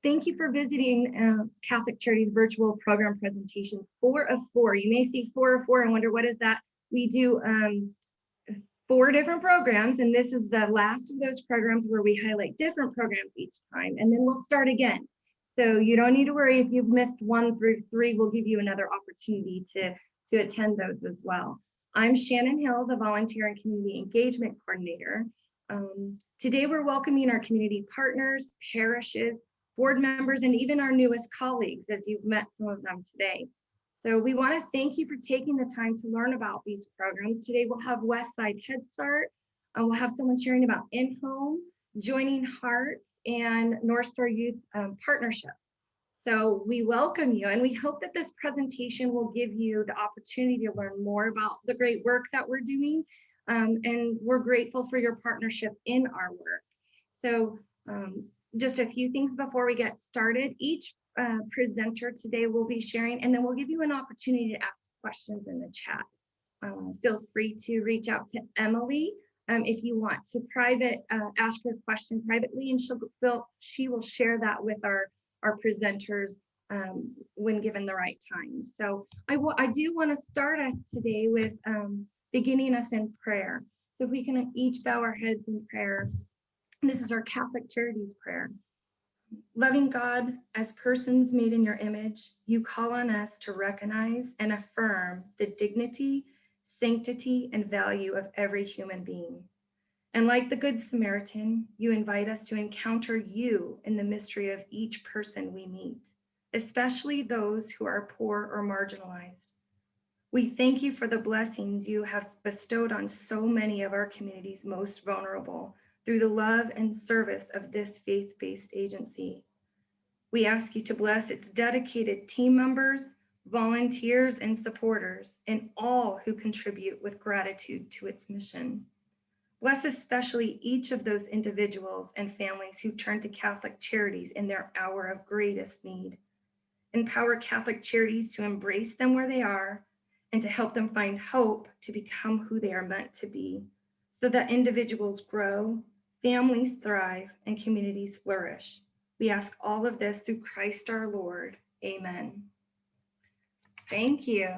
Thank you for visiting Catholic Charities virtual program presentation 4 of 4. You may see 4 of 4 and wonder what is that? We do 4 different programs, and this is the last of those programs where we highlight different programs each time, and then we'll start again. So you don't need to worry if you've missed 1 through 3. We'll give you another opportunity to attend those as well. I'm Shannon Hill, the Volunteer and Community Engagement Coordinator. Today we're welcoming our community partners, parishes, board members, and even our newest colleagues, as you've met some of them today. So we want to thank you for taking the time to learn about these programs. Today we'll have Westside Head Start. We'll have someone sharing about in-home, joining Hearts, and North Star Youth Partnership. So we welcome you, and we hope that this presentation will give you the opportunity to learn more about the great work that we're doing. And we're grateful for your partnership in our work. So just a few things before we get started. Each presenter today will be sharing, and then we'll give you an opportunity to ask questions in the chat. Feel free to reach out to Emily if you want to ask your question privately, and she will share that with our presenters when given the right time. So I do want to start us today with beginning us in prayer. So if we can each bow our heads in prayer. This is our Catholic Charities prayer. Loving God, as persons made in your image, you call on us to recognize and affirm the dignity, sanctity, and value of every human being. And like the Good Samaritan, you invite us to encounter you in the mystery of each person we meet, especially those who are poor or marginalized. We thank you for the blessings you have bestowed on so many of our community's most vulnerable through the love and service of this faith-based agency. We ask you to bless its dedicated team members, volunteers, and supporters, and all who contribute with gratitude to its mission. Bless especially each of those individuals and families who turn to Catholic Charities in their hour of greatest need. Empower Catholic Charities to embrace them where they are and to help them find hope to become who they are meant to be, so that individuals grow, families thrive, and communities flourish. We ask all of this through Christ our Lord. Amen. Thank you.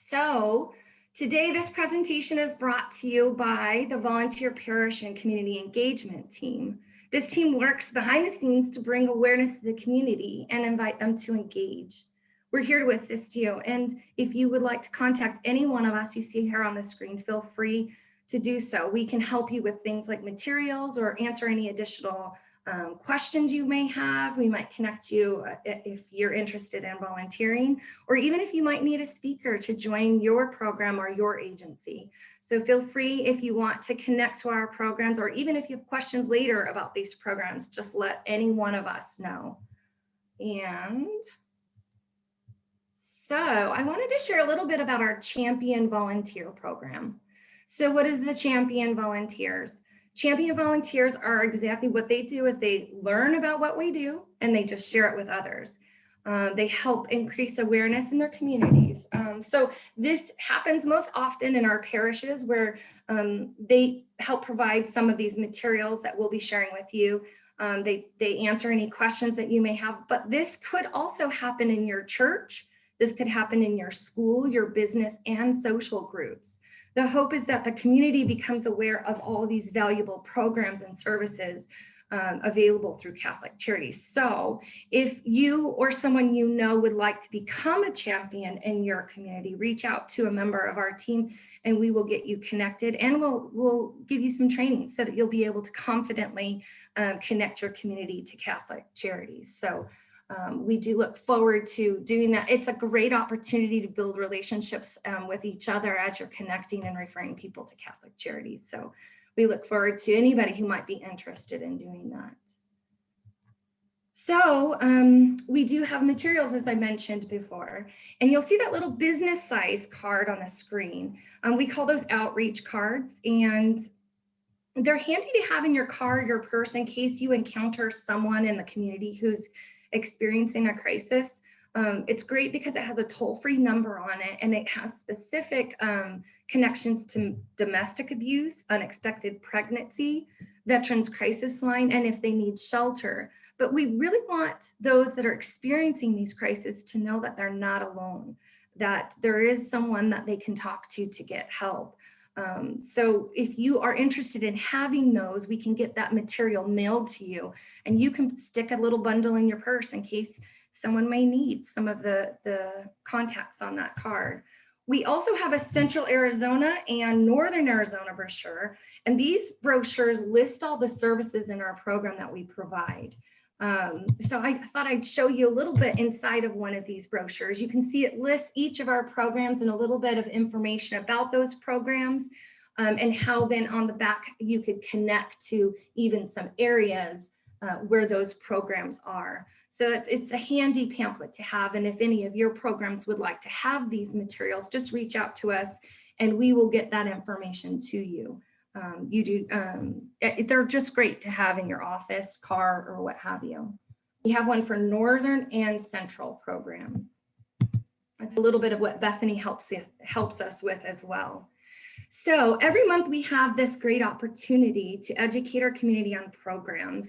So today this presentation is brought to you by the Volunteer Parish and Community Engagement Team. This team works behind the scenes to bring awareness to the community and invite them to engage. We're here to assist you, and if you would like to contact any one of us you see here on the screen, feel free to do so. We can help you with things like materials or answer any additional questions you may have. We might connect you if you're interested in volunteering, or even if you might need a speaker to join your program or your agency. So feel free, if you want to connect to our programs, or even if you have questions later about these programs, just let any one of us know. And so I wanted to share a little bit about our Champion Volunteer program. So what is the Champion Volunteers? Champion Volunteers are exactly what they do is they learn about what we do and they just share it with others. They help increase awareness in their communities. So this happens most often in our parishes, where they help provide some of these materials that we'll be sharing with you. They answer any questions that you may have, but this could also happen in your church. This could happen in your school, your business, and social groups. The hope is that the community becomes aware of all these valuable programs and services available through Catholic Charities. So if you or someone you know would like to become a champion in your community, reach out to a member of our team and we will get you connected, and we'll give you some training so that you'll be able to confidently connect your community to Catholic Charities. So we do look forward to doing that. It's a great opportunity to build relationships with each other as you're connecting and referring people to Catholic Charities. So we look forward to anybody who might be interested in doing that. So we do have materials, as I mentioned before, and you'll see that little business size card on the screen. We call those outreach cards, and they're handy to have in your car, your purse, in case you encounter someone in the community who's experiencing a crisis. It's great because it has a toll-free number on it, and it has specific connections to domestic abuse, unexpected pregnancy, veterans crisis line, and if they need shelter. But we really want those that are experiencing these crises to know that they're not alone, that there is someone that they can talk to get help. So if you are interested in having those, we can get that material mailed to you, and you can stick a little bundle in your purse in case someone may need some of the contacts on that card. We also have a Central Arizona and Northern Arizona brochure, and these brochures list all the services in our program that we provide. So I thought I'd show you a little bit inside of one of these brochures. You can see it lists each of our programs and a little bit of information about those programs, and how then on the back you could connect to even some areas where those programs are. So it's a handy pamphlet to have. And if any of your programs would like to have these materials, just reach out to us and we will get that information to you. They're just great to have in your office, car, or what have you. We have one for Northern and Central programs. That's a little bit of what Bethany helps us with as well. So every month we have this great opportunity to educate our community on programs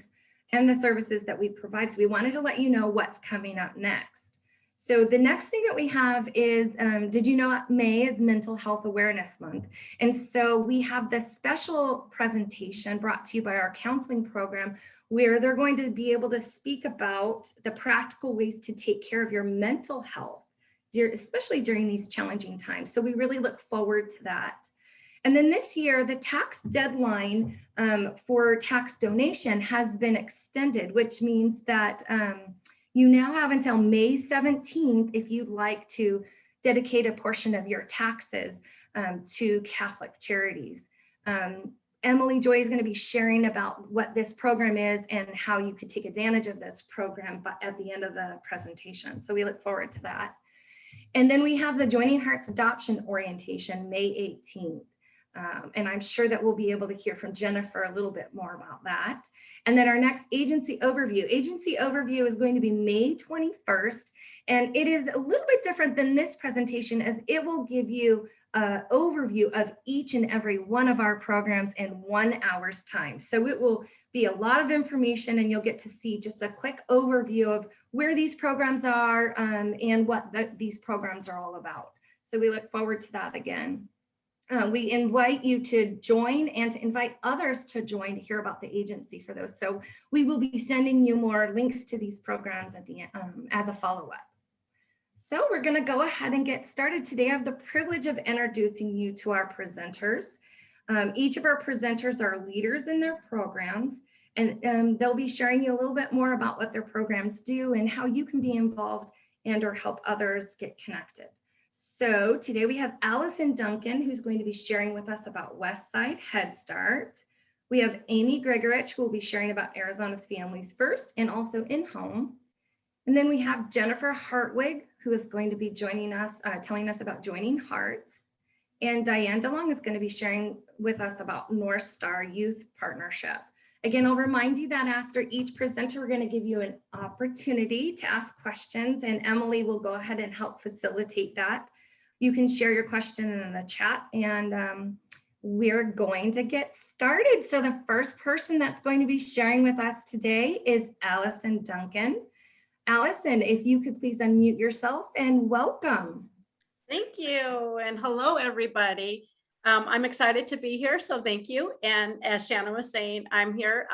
and the services that we provide. So we wanted to let you know what's coming up next. So the next thing that we have is, did you know May is Mental Health Awareness Month? And so we have this special presentation brought to you by our counseling program, where they're going to be able to speak about the practical ways to take care of your mental health, especially during these challenging times. So we really look forward to that. And then this year, the tax deadline for tax donation has been extended, which means that you now have until May 17th if you'd like to dedicate a portion of your taxes to Catholic Charities. Emily Joy is going to be sharing about what this program is and how you could take advantage of this program at the end of the presentation. So we look forward to that. And then we have the Joining Hearts Adoption Orientation, May 18th. And I'm sure that we'll be able to hear from Jennifer a little bit more about that. And then our next agency overview. Agency overview is going to be May 21st. And it is a little bit different than this presentation, as it will give you an overview of each and every one of our programs in 1 hour's time. So it will be a lot of information, and you'll get to see just a quick overview of where these programs are and what these programs are all about. So we look forward to that again. We invite you to join and to invite others to join to hear about the agency for those. So we will be sending you more links to these programs at the end, as a follow-up. So we're going to go ahead and get started. Today I have the privilege of introducing you to our presenters. Each of our presenters are leaders in their programs, and they'll be sharing you a little bit more about what their programs do and how you can be involved and or help others get connected. So today we have Allison Duncan, who's going to be sharing with us about Westside Head Start. We have Amy Gregorich, who will be sharing about Arizona's Families First and also In Home. And then we have Jennifer Hartwig, who is going to be joining us, telling us about Joining Hearts. And Diane DeLong is going to be sharing with us about North Star Youth Partnership. Again, I'll remind you that after each presenter, we're going to give you an opportunity to ask questions, and Emily will go ahead and help facilitate that. You can share your question in the chat, and we're going to get started. So the first person that's going to be sharing with us today is Allison Duncan. Allison, if you could please unmute yourself, and welcome. Thank you, and hello everybody. I'm excited to be here, so thank you. And as Shannon was saying, I'm here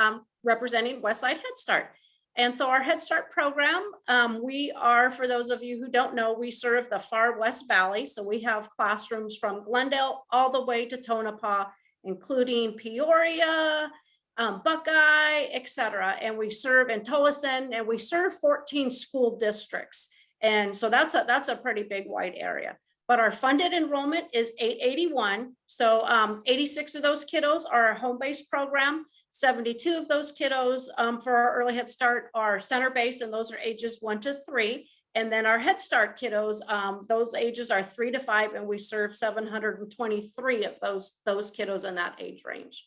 representing Westside Head Start. And so our Head Start program, we are, for those of you who don't know, we serve the far West Valley. So we have classrooms from Glendale all the way to Tonopah, including Peoria, Buckeye, etc. And we serve in Tolleson, and we serve 14 school districts. And so that's a pretty big wide area. But our funded enrollment is 881. So 86 of those kiddos are a home-based program. 72 of those kiddos for our early Head Start are center-based, and those are ages 1 to 3. And then our Head Start kiddos, those ages are 3 to 5, and we serve 723 of those kiddos in that age range.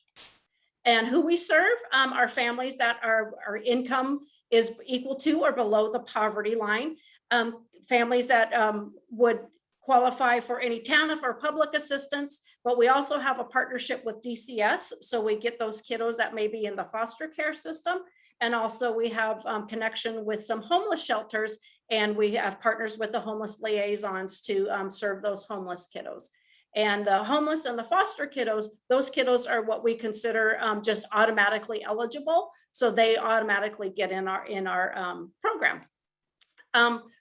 And who we serve are families that our income is equal to or below the poverty line, families that would qualify for any TANF or public assistance, but we also have a partnership with DCS. So we get those kiddos that may be in the foster care system, And also we have connection with some homeless shelters, and we have partners with the homeless liaisons to serve those homeless kiddos. And the homeless and the foster kiddos, those kiddos are what we consider just automatically eligible. So they automatically get in our program.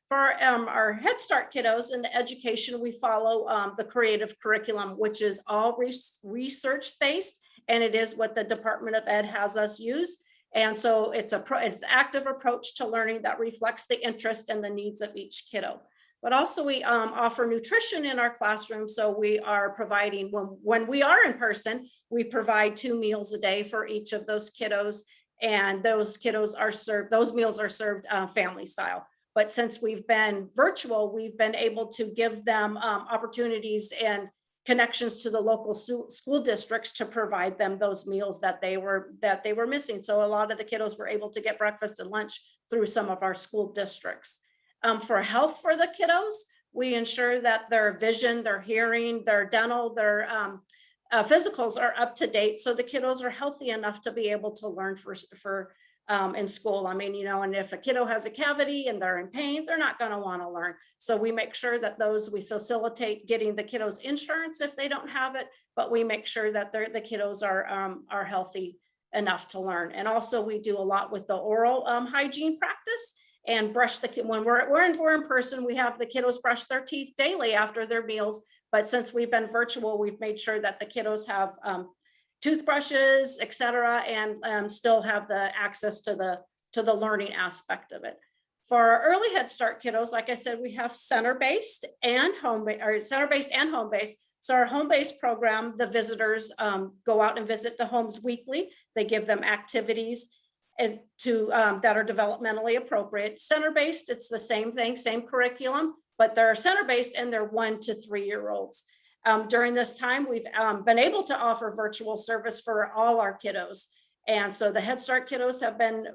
For our Head Start kiddos in the education, we follow the creative curriculum, which is all research-based, and it is what the Department of Ed has us use. And so it's it's active approach to learning that reflects the interest and the needs of each kiddo. But also we offer nutrition in our classroom. So we are providing, when we are in person, we provide 2 meals a day for each of those kiddos. And those kiddos are served, those meals are served family style. But since we've been virtual, we've been able to give them opportunities and connections to the local school districts to provide them those meals that they were missing. So a lot of the kiddos were able to get breakfast and lunch through some of our school districts. For health for the kiddos, we ensure that their vision, their hearing, their dental, their physicals are up to date. So the kiddos are healthy enough to be able to learn in school. I mean, and if a kiddo has a cavity and they're in pain, they're not going to want to learn. So we make sure that we facilitate getting the kiddos insurance if they don't have it, but we make sure that the kiddos are healthy enough to learn. And also we do a lot with the oral hygiene practice and brush when we're in person, we have the kiddos brush their teeth daily after their meals. But since we've been virtual, we've made sure that the kiddos have toothbrushes, et cetera, and still have the access to the learning aspect of it. For our early Head Start kiddos, like I said, we have center-based and home-based. So our home-based program, the visitors go out and visit the homes weekly. They give them activities that are developmentally appropriate. Center-based, it's the same thing, same curriculum, but they're center-based and they're 1 to 3 year olds. During this time, we've been able to offer virtual service for all our kiddos. And so the Head Start kiddos have been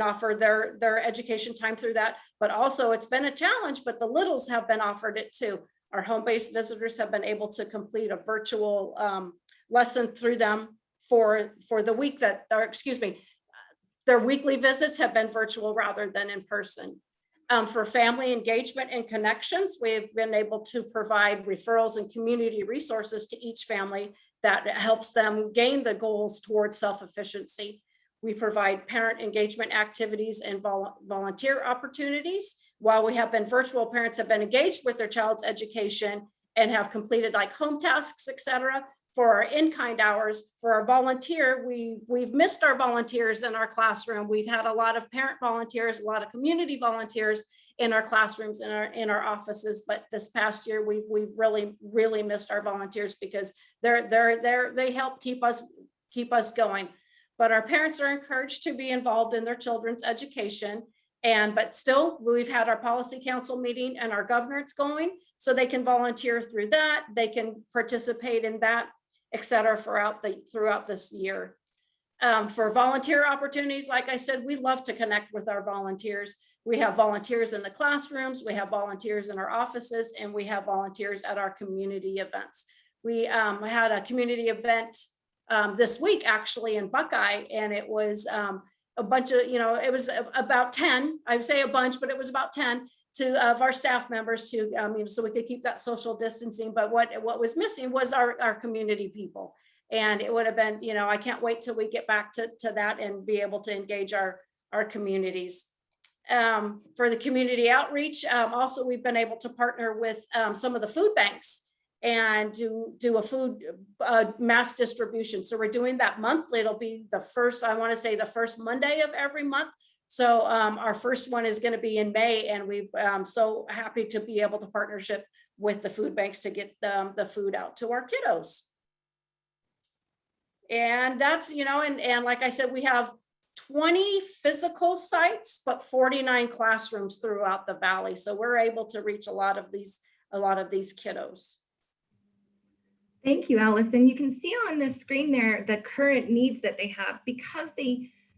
offered their education time through that, but also it's been a challenge, but the littles have been offered it too. Our home-based visitors have been able to complete a virtual lesson through them for the week their weekly visits have been virtual rather than in person. For family engagement and connections, we've been able to provide referrals and community resources to each family that helps them gain the goals towards self-efficiency. We provide parent engagement activities and volunteer opportunities. While we have been virtual, parents have been engaged with their child's education and have completed like home tasks, et cetera. For our in-kind hours, for our volunteer, we've missed our volunteers in our classroom. We've had a lot of parent volunteers, a lot of community volunteers in our classrooms, in our offices. But this past year, we've really missed our volunteers because they help keep us going. But our parents are encouraged to be involved in their children's education. But still, we've had our policy council meeting and our governance going, so they can volunteer through that. They can participate in that, et cetera, throughout this year. For volunteer opportunities, like I said, we love to connect with our volunteers. We have volunteers in the classrooms, we have volunteers in our offices, and we have volunteers at our community events. We had a community event this week actually in Buckeye, and it was a bunch of, it was about 10, I'd say a bunch, but it was about 10 of our staff members to, so we could keep that social distancing. But what was missing was our community people. And it would have been, I can't wait till we get back to that and be able to engage our communities. For the community outreach, also we've been able to partner with some of the food banks and do a food mass distribution. So we're doing that monthly. It'll be the first Monday of every month. So our first one is going to be in May, and we're so happy to be able to partnership with the food banks to get the food out to our kiddos. And that's, and like I said, we have 20 physical sites, but 49 classrooms throughout the valley. So we're able to reach a lot of these kiddos. Thank you, Allison. You can see on the screen there the current needs that they have, because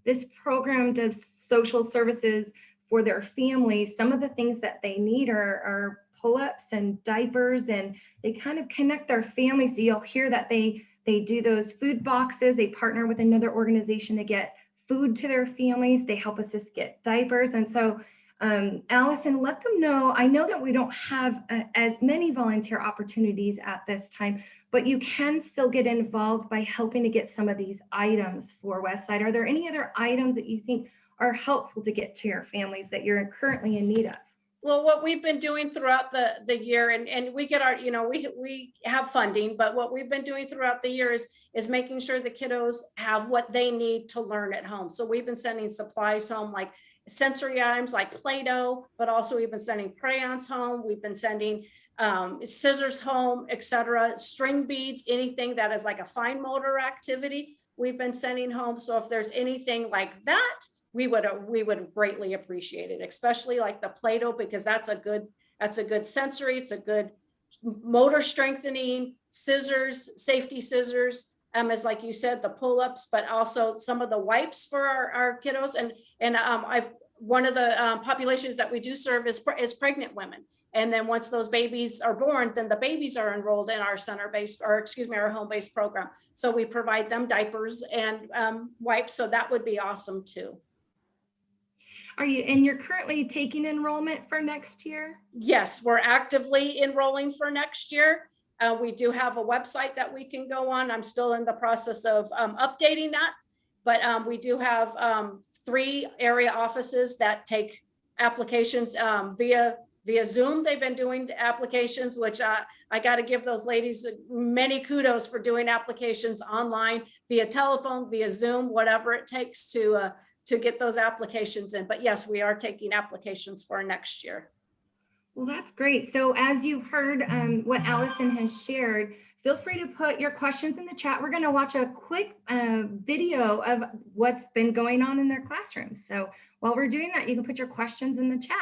this program does social services for their families. Some of the things that they need are pull-ups and diapers, and they kind of connect their families. So you'll hear that they do those food boxes. They partner with another organization to get food to their families. They help assist get diapers. And so Allison, let them know. I know that we don't have as many volunteer opportunities at this time, but you can still get involved by helping to get some of these items for Westside. Are there any other items that you think are helpful to get to your families that you're currently in need of? Well, what we've been doing throughout the year, and we get our, we have funding, but what we've been doing throughout the year is making sure the kiddos have what they need to learn at home. So we've been sending supplies home, like sensory items like Play-Doh, but also we've been sending crayons home. We've been sending scissors home, etc. String beads, anything that is like a fine motor activity, we've been sending home. So if there's anything like that, we would greatly appreciate it, especially like the Play-Doh, because that's a good sensory, it's a good motor strengthening. Scissors, safety scissors, as like you said, the pull-ups, but also some of the wipes for our kiddos. And one of the populations that we do serve is pregnant women. And then once those babies are born, then the babies are enrolled in our our home-based program. So we provide them diapers and wipes. So that would be awesome too. And you're currently taking enrollment for next year? Yes, we're actively enrolling for next year. We do have a website that we can go on. I'm still in the process of updating that, but we do have 3 area offices that take applications via Zoom. They've been doing applications, which I got to give those ladies many kudos for doing applications online, via telephone, via Zoom, whatever it takes to get those applications in. But yes, we are taking applications for next year. Well, that's great. So as you've heard what Allison has shared, feel free to put your questions in the chat. We're going to watch a quick video of what's been going on in their classrooms. So while we're doing that, you can put your questions in the chat.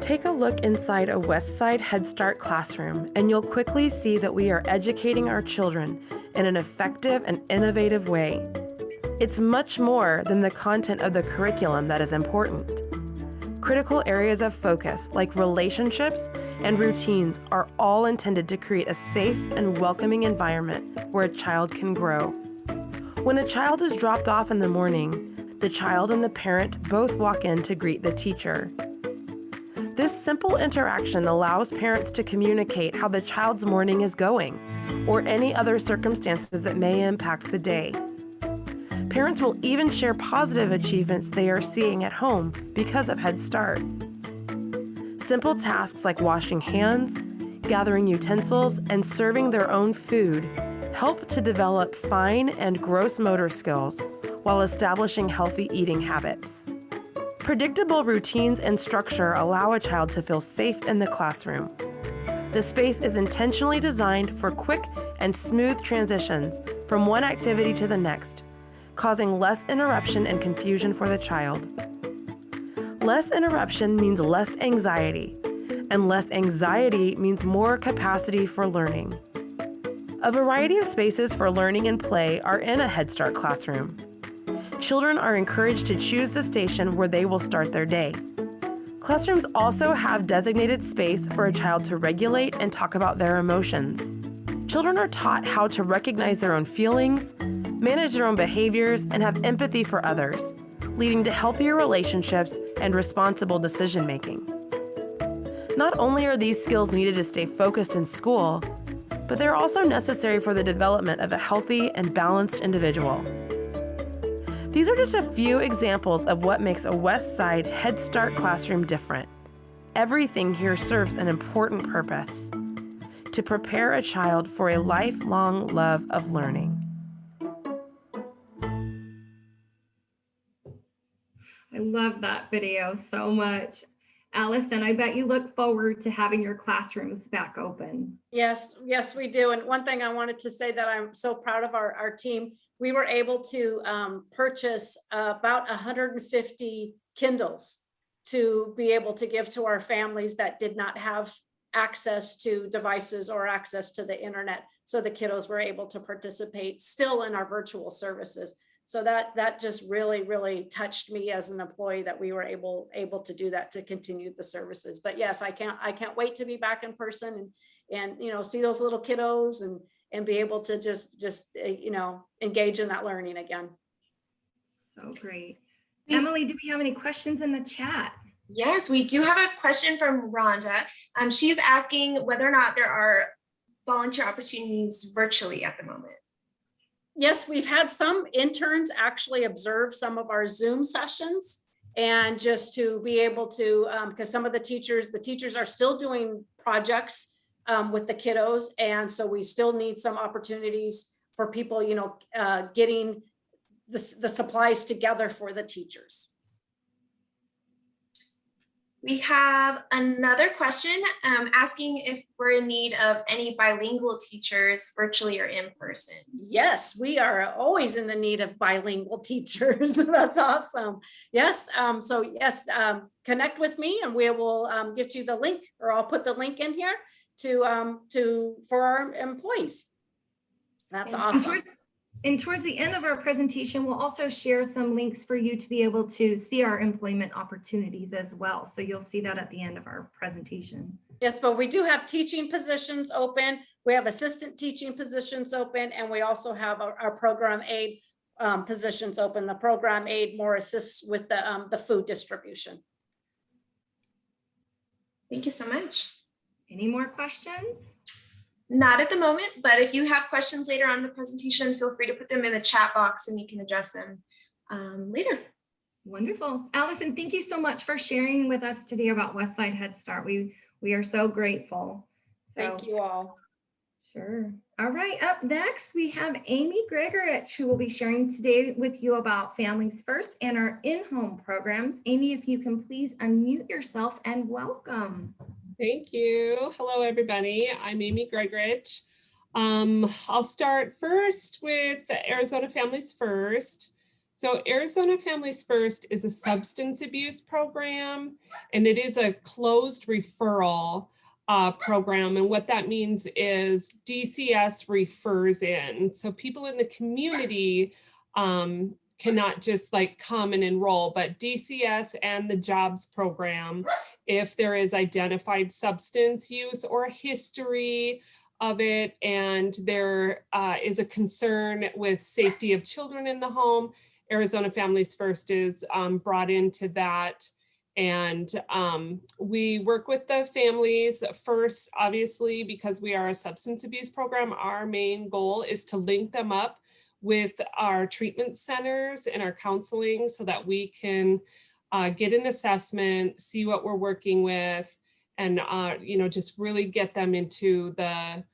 Take a look inside a Westside Head Start classroom, and you'll quickly see that we are educating our children in an effective and innovative way. It's much more than the content of the curriculum that is important. Critical areas of focus, like relationships and routines, are all intended to create a safe and welcoming environment where a child can grow. When a child is dropped off in the morning, the child and the parent both walk in to greet the teacher. This simple interaction allows parents to communicate how the child's morning is going, or any other circumstances that may impact the day. Parents will even share positive achievements they are seeing at home because of Head Start. Simple tasks like washing hands, gathering utensils, and serving their own food help to develop fine and gross motor skills while establishing healthy eating habits. Predictable routines and structure allow a child to feel safe in the classroom. The space is intentionally designed for quick and smooth transitions from one activity to the next, causing less interruption and confusion for the child. Less interruption means less anxiety, and less anxiety means more capacity for learning. A variety of spaces for learning and play are in a Head Start classroom. Children are encouraged to choose the station where they will start their day. Classrooms also have designated space for a child to regulate and talk about their emotions. Children are taught how to recognize their own feelings, manage their own behaviors, and have empathy for others, leading to healthier relationships and responsible decision-making. Not only are these skills needed to stay focused in school, but they're also necessary for the development of a healthy and balanced individual. These are just a few examples of what makes a Westside Head Start classroom different. Everything here serves an important purpose: to prepare a child for a lifelong love of learning. I love that video so much. Allison, I bet you look forward to having your classrooms back open. Yes, we do. And one thing I wanted to say that I'm so proud of our team, we were able to purchase about 150 Kindles to be able to give to our families that did not have access to devices or access to the internet. So the kiddos were able to participate still in our virtual services. So that just really touched me as an employee that we were able to do that, to continue the services. But yes, I can't wait to be back in person and, see those little kiddos and be able to just, engage in that learning again. So great. Emily, do we have any questions in the chat? Yes, we do have a question from Rhonda. She's asking whether or not there are volunteer opportunities virtually at the moment. Yes, we've had some interns actually observe some of our Zoom sessions, and just to be able to, because some of the teachers are still doing projects with the kiddos. And so we still need some opportunities for people, getting the supplies together for the teachers. We have another question asking if we're in need of any bilingual teachers, virtually or in person. Yes, we are always in the need of bilingual teachers. That's awesome. Yes, so yes, connect with me and we will get you the link, or I'll put the link in here for our employees. That's awesome. And towards the end of our presentation, we'll also share some links for you to be able to see our employment opportunities as well. So you'll see that at the end of our presentation. Yes, but we do have teaching positions open. We have assistant teaching positions open, and we also have our program aid positions open. The program aid more assists with the food distribution. Thank you so much. Any more questions? Not at the moment, but if you have questions later on in the presentation, feel free to put them in the chat box and we can address them later. Wonderful. Allison, thank you so much for sharing with us today about Westside Head Start. We are so grateful. Thank you all. Sure. All right, up next, we have Amy Gregorich, who will be sharing today with you about Families First and our in-home programs. Amy, if you can please unmute yourself and welcome. Thank you. Hello, everybody. I'm Amy Gregorich. I'll start first with Arizona Families First. So Arizona Families First is a substance abuse program, and it is a closed referral program. And what that means is DCS refers in. So people in the community cannot just come and enroll, but DCS and the jobs program, if there is identified substance use or a history of it, and there is a concern with safety of children in the home, Arizona Families First is brought into that. And we work with the families first, obviously, because we are a substance abuse program. Our main goal is to link them up with our treatment centers and our counseling so that we can get an assessment, see what we're working with, and just really get them into the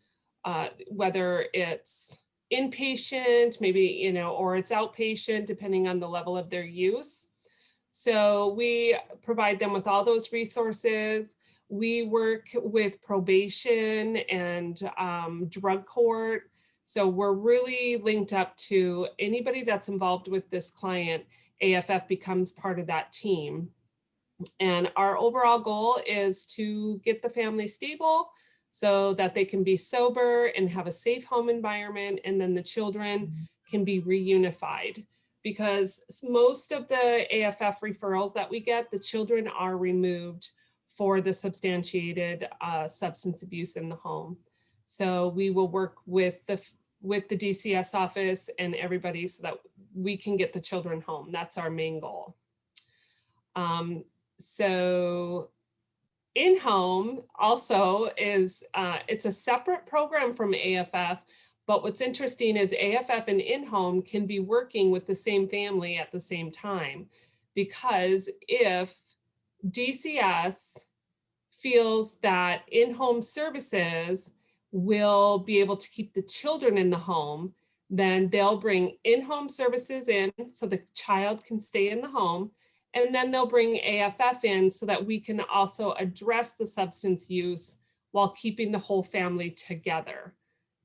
whether it's inpatient, maybe, or it's outpatient, depending on the level of their use. So we provide them with all those resources. We work with probation and drug court. So we're really linked up to anybody that's involved with this client. AFF becomes part of that team. And our overall goal is to get the family stable so that they can be sober and have a safe home environment, and then the children can be reunified. Because most of the AFF referrals that we get, the children are removed for the substantiated substance abuse in the home. So we will work with the DCS office and everybody so that we can get the children home. That's our main goal. So in-home also is, it's a separate program from AFF, but what's interesting is AFF and in-home can be working with the same family at the same time, because if DCS feels that in-home services will be able to keep the children in the home, then they'll bring in-home services in so the child can stay in the home. And then they'll bring AFF in so that we can also address the substance use while keeping the whole family together.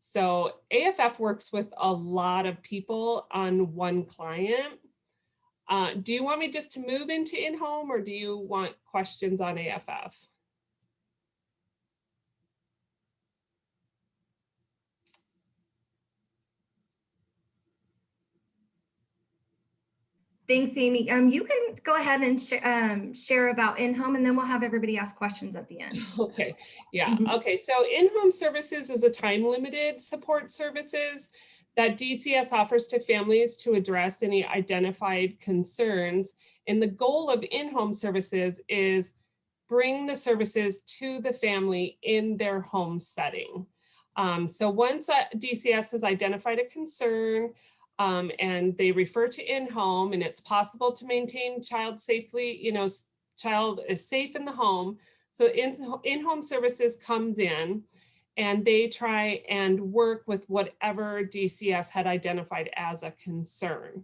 So AFF works with a lot of people on one client. Do you want me just to move into in-home, or do you want questions on AFF? Thanks, Amy. You can go ahead and share about in-home, and then we'll have everybody ask questions at the end. Okay, yeah. Mhm. Okay, so in-home services is a time-limited support services that DCS offers to families to address any identified concerns. And the goal of in-home services is bring the services to the family in their home setting. So once DCS has identified a concern, and they refer to in-home, and it's possible to maintain child safely, child is safe in the home. So in-home services comes in and they try and work with whatever DCS had identified as a concern.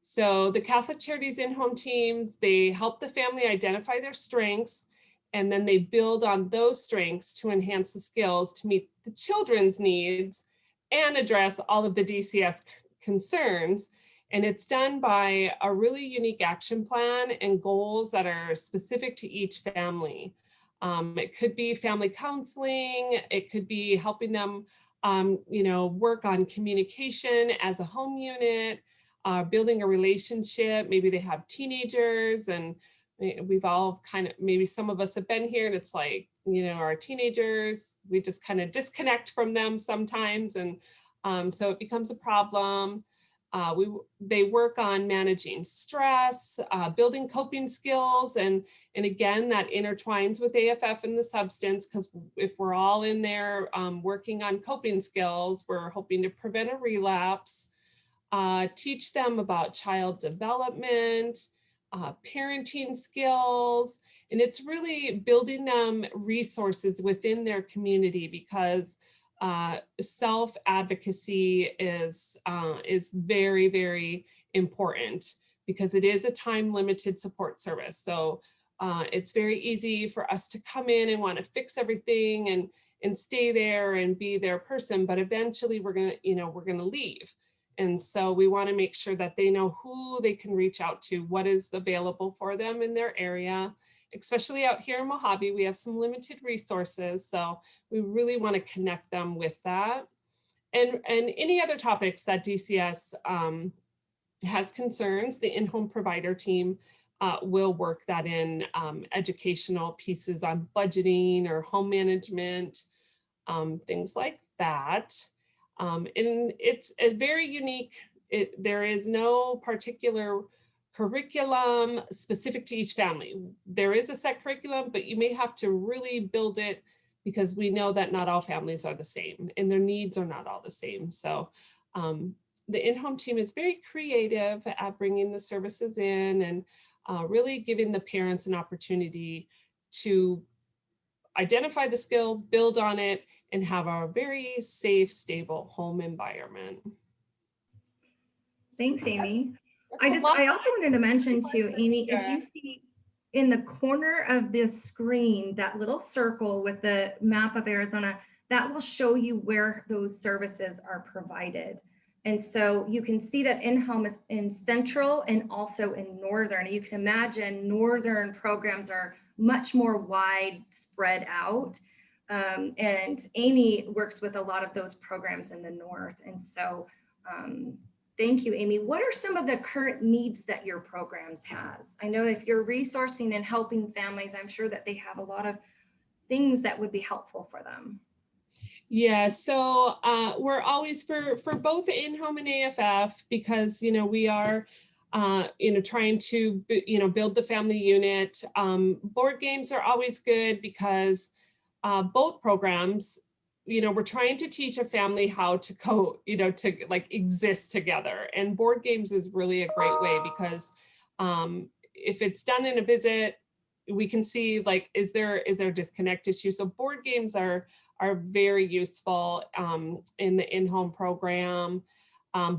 So the Catholic Charities in-home teams, they help the family identify their strengths, and then they build on those strengths to enhance the skills to meet the children's needs and address all of the DCS concerns. And it's done by a really unique action plan and goals that are specific to each family. It could be family counseling, it could be helping them work on communication as a home unit, building a relationship. Maybe they have teenagers, and we've all kind of, maybe some of us have been here, and it's like, our teenagers, we just kind of disconnect from them sometimes. And so it becomes a problem. They work on managing stress, building coping skills, and again, that intertwines with AFF and the substance, because if we're all in there working on coping skills, we're hoping to prevent a relapse, teach them about child development, parenting skills, and it's really building them resources within their community, because self-advocacy is very, very important, because it is a time-limited support service. So it's very easy for us to come in and want to fix everything and stay there and be their person, but eventually we're gonna leave. And so we want to make sure that they know who they can reach out to, what is available for them in their area. Especially out here in Mojave, we have some limited resources, so we really want to connect them with that. And any other topics that DCS has concerns, the in-home provider team will work that in, educational pieces on budgeting or home management, things like that. And it's a very unique, there is no particular curriculum specific to each family. There is a set curriculum, but you may have to really build it, because we know that not all families are the same and their needs are not all the same. So the in-home team is very creative at bringing the services in and really giving the parents an opportunity to identify the skill, build on it, and have a very safe, stable home environment. Thanks, Amy. That's I also wanted to mention too, Amy, if you see in the corner of this screen, that little circle with the map of Arizona, that will show you where those services are provided. And so you can see that in-home is in central and also in northern. You can imagine northern programs are much more widespread out. And Amy works with a lot of those programs in the north. And so thank you, Amy. What are some of the current needs that your programs has? I know if you're resourcing and helping families, I'm sure that they have a lot of things that would be helpful for them. Yeah, so we're always for both in-home and AFF, because we are trying to build the family unit. Board games are always good, because both programs, we're trying to teach a family how to to like exist together, and board games is really a great way, because if it's done in a visit, we can see like, is there a disconnect issue? So board games are very useful in the in-home program.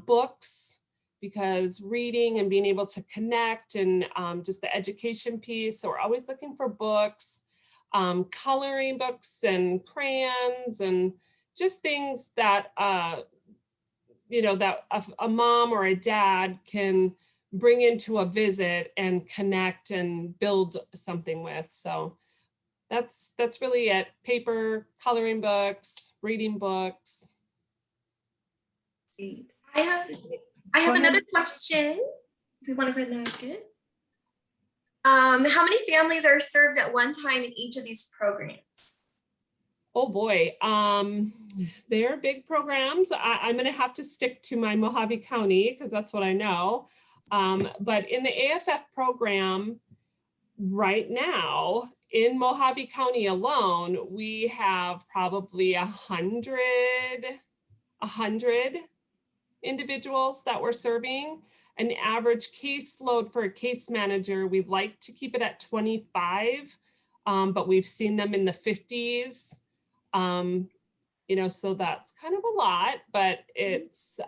Books, because reading and being able to connect, and just the education piece. So we're always looking for books, coloring books and crayons, and just things that, that a mom or a dad can bring into a visit and connect and build something with. So that's really it. Paper, coloring books, reading books. I have another question. If we want to go ahead and ask it. How many families are served at one time in each of these programs? Oh boy, they're big programs. I'm going to have to stick to my Mojave County because that's what I know. But in the AFF program right now in Mojave County alone, we have probably 100 individuals that we're serving. An average caseload for a case manager, we'd like to keep it at 25, but we've seen them in the 50s. You know, so that's kind of a lot, but it's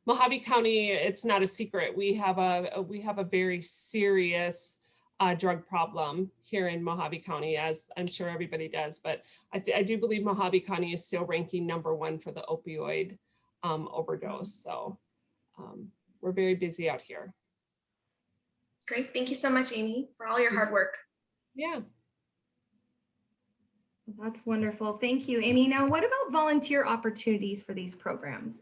Mojave County, it's not a secret. We have a very serious drug problem here in Mojave County, as I'm sure everybody does, but I do believe Mojave County is still ranking #1 for the opioid overdose. So we're very busy out here. Great. Thank you so much, Amy, for all your hard work. Yeah. That's wonderful. Thank you, Amy. Now, what about volunteer opportunities for these programs?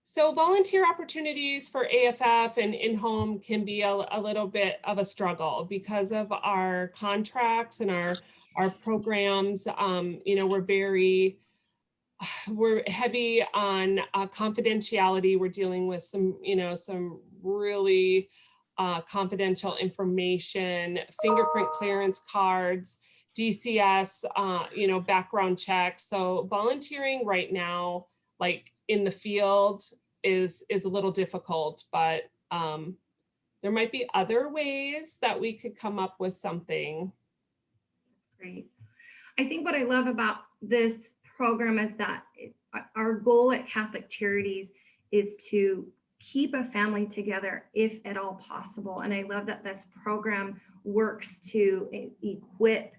So volunteer opportunities for AFF and in-home can be a little bit of a struggle because of our contracts and our programs. You know, we're heavy on confidentiality. We're dealing with some really confidential information, fingerprint clearance cards, DCS, background checks. So volunteering right now, like in the field, is a little difficult, but there might be other ways that we could come up with something. Great. I think what I love about this program is that our goal at Catholic Charities is to keep a family together if at all possible. And I love that this program works to equip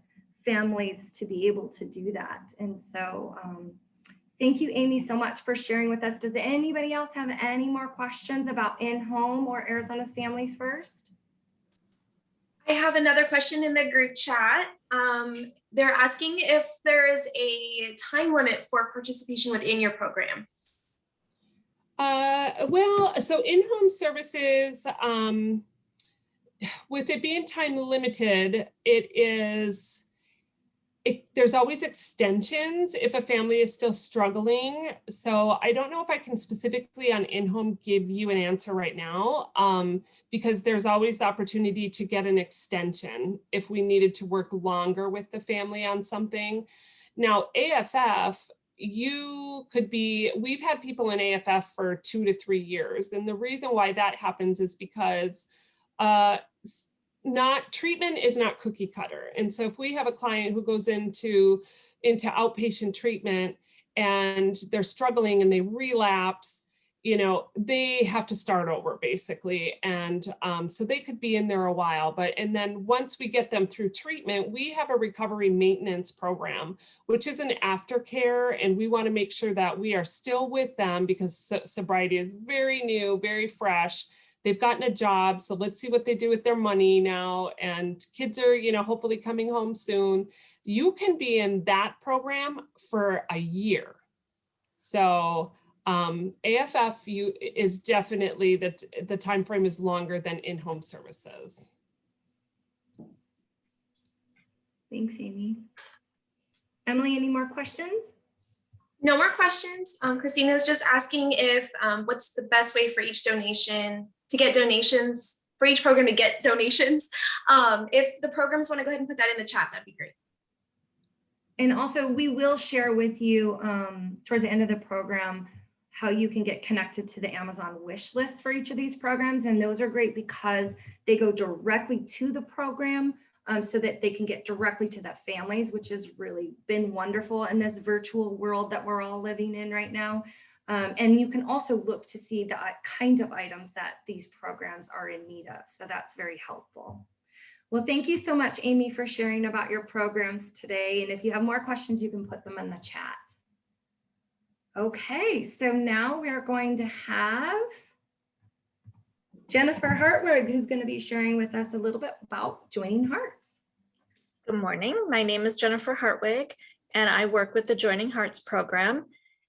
families to be able to do that. And so thank you, Amy, so much for sharing with us. Does anybody else have any more questions about in-home or Arizona's Families First? I have another question in the group chat. They're asking if there is a time limit for participation within your program. Well, so in-home services, with it being time limited, there's always extensions if a family is still struggling. So I don't know if I can specifically on in-home give you an answer right now, because there's always the opportunity to get an extension if we needed to work longer with the family on something. Now, AFF, we've had people in AFF for 2 to 3 years. And the reason why that happens is because treatment is not cookie cutter. And so if we have a client who goes into outpatient treatment and they're struggling and they relapse, they have to start over basically. And so they could be in there a while, and then once we get them through treatment, we have a recovery maintenance program, which is an aftercare. And we want to make sure that we are still with them because sobriety is very new, very fresh. They've gotten a job, so let's see what they do with their money now. And kids are, hopefully coming home soon. You can be in that program for a year. So AFF is definitely the time frame is longer than in-home services. Thanks, Amy. Emily, any more questions? No more questions. Christina's just asking if what's the best way for each donation to get donations, for each program to get donations. If the programs want to go ahead and put that in the chat, that'd be great. And also we will share with you towards the end of the program how you can get connected to the Amazon wish list for each of these programs. And those are great because they go directly to the program so that they can get directly to the families, which has really been wonderful in this virtual world that we're all living in right now. And you can also look to see the kind of items that these programs are in need of. So that's very helpful. Well, thank you so much, Amy, for sharing about your programs today. And if you have more questions, you can put them in the chat. Okay, so now we are going to have Jennifer Hartwig, who's going to be sharing with us a little bit about Joining Hearts. Good morning. My name is Jennifer Hartwig, and I work with the Joining Hearts program,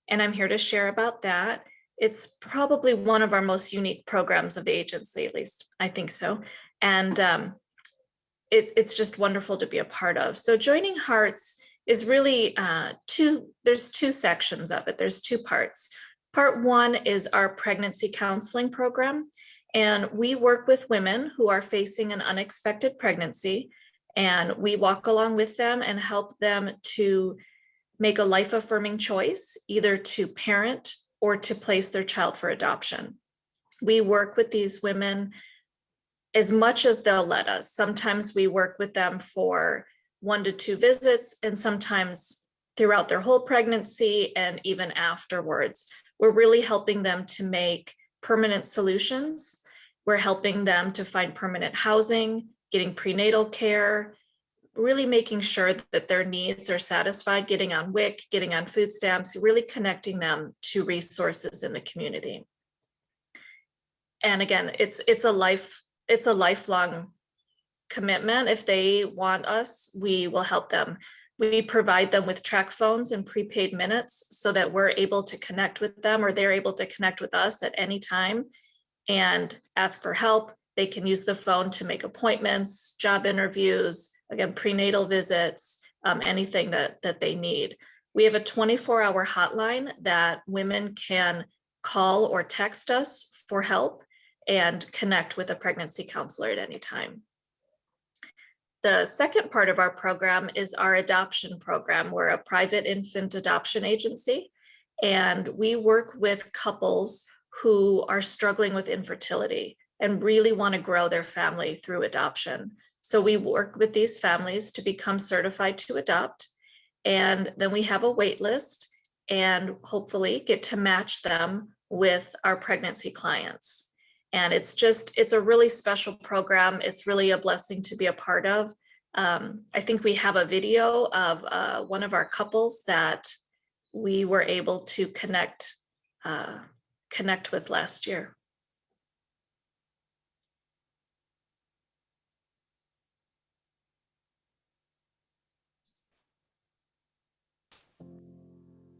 and I'm here to share about that. It's probably one of our most unique programs of the agency, at least I think so. And it's just wonderful to be a part of. So Joining Hearts is really there's two sections of it. There's two parts. Part one is our pregnancy counseling program. And we work with women who are facing an unexpected pregnancy. And we walk along with them and help them to make a life-affirming choice, either to parent or to place their child for adoption. We work with these women as much as they'll let us. Sometimes we work with them for 1 to 2 visits, and sometimes throughout their whole pregnancy and even afterwards. We're really helping them to make permanent solutions. We're helping them to find permanent housing, getting prenatal care, really making sure that their needs are satisfied, getting on WIC, getting on food stamps, really connecting them to resources in the community. And again, it's a lifelong commitment. If they want us, we will help them. We provide them with track phones and prepaid minutes so that we're able to connect with them, or they're able to connect with us at any time and ask for help. They can use the phone to make appointments, job interviews, again, prenatal visits, anything that they need. We have a 24-hour hotline that women can call or text us for help and connect with a pregnancy counselor at any time. The second part of our program is our adoption program. We're a private infant adoption agency, and we work with couples who are struggling with infertility and really want to grow their family through adoption. So we work with these families to become certified to adopt, and then we have a wait list and hopefully get to match them with our pregnancy clients. And it's a really special program. It's really a blessing to be a part of. I think we have a video of one of our couples that we were able to connect with last year.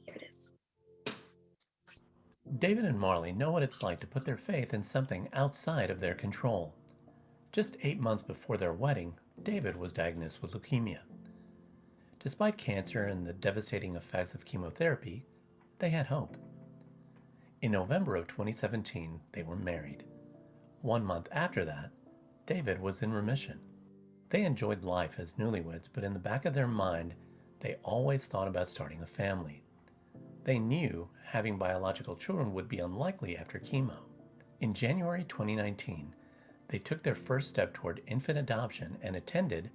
Here it is. David and Marley know what it's like to put their faith in something outside of their control. Just 8 months before their wedding, David was diagnosed with leukemia. Despite cancer and the devastating effects of chemotherapy, they had hope. In November of 2017, they were married. 1 month after that, David was in remission. They enjoyed life as newlyweds, but in the back of their mind, they always thought about starting a family. They knew having biological children would be unlikely after chemo. In January 2019, they took their first step toward infant adoption and attended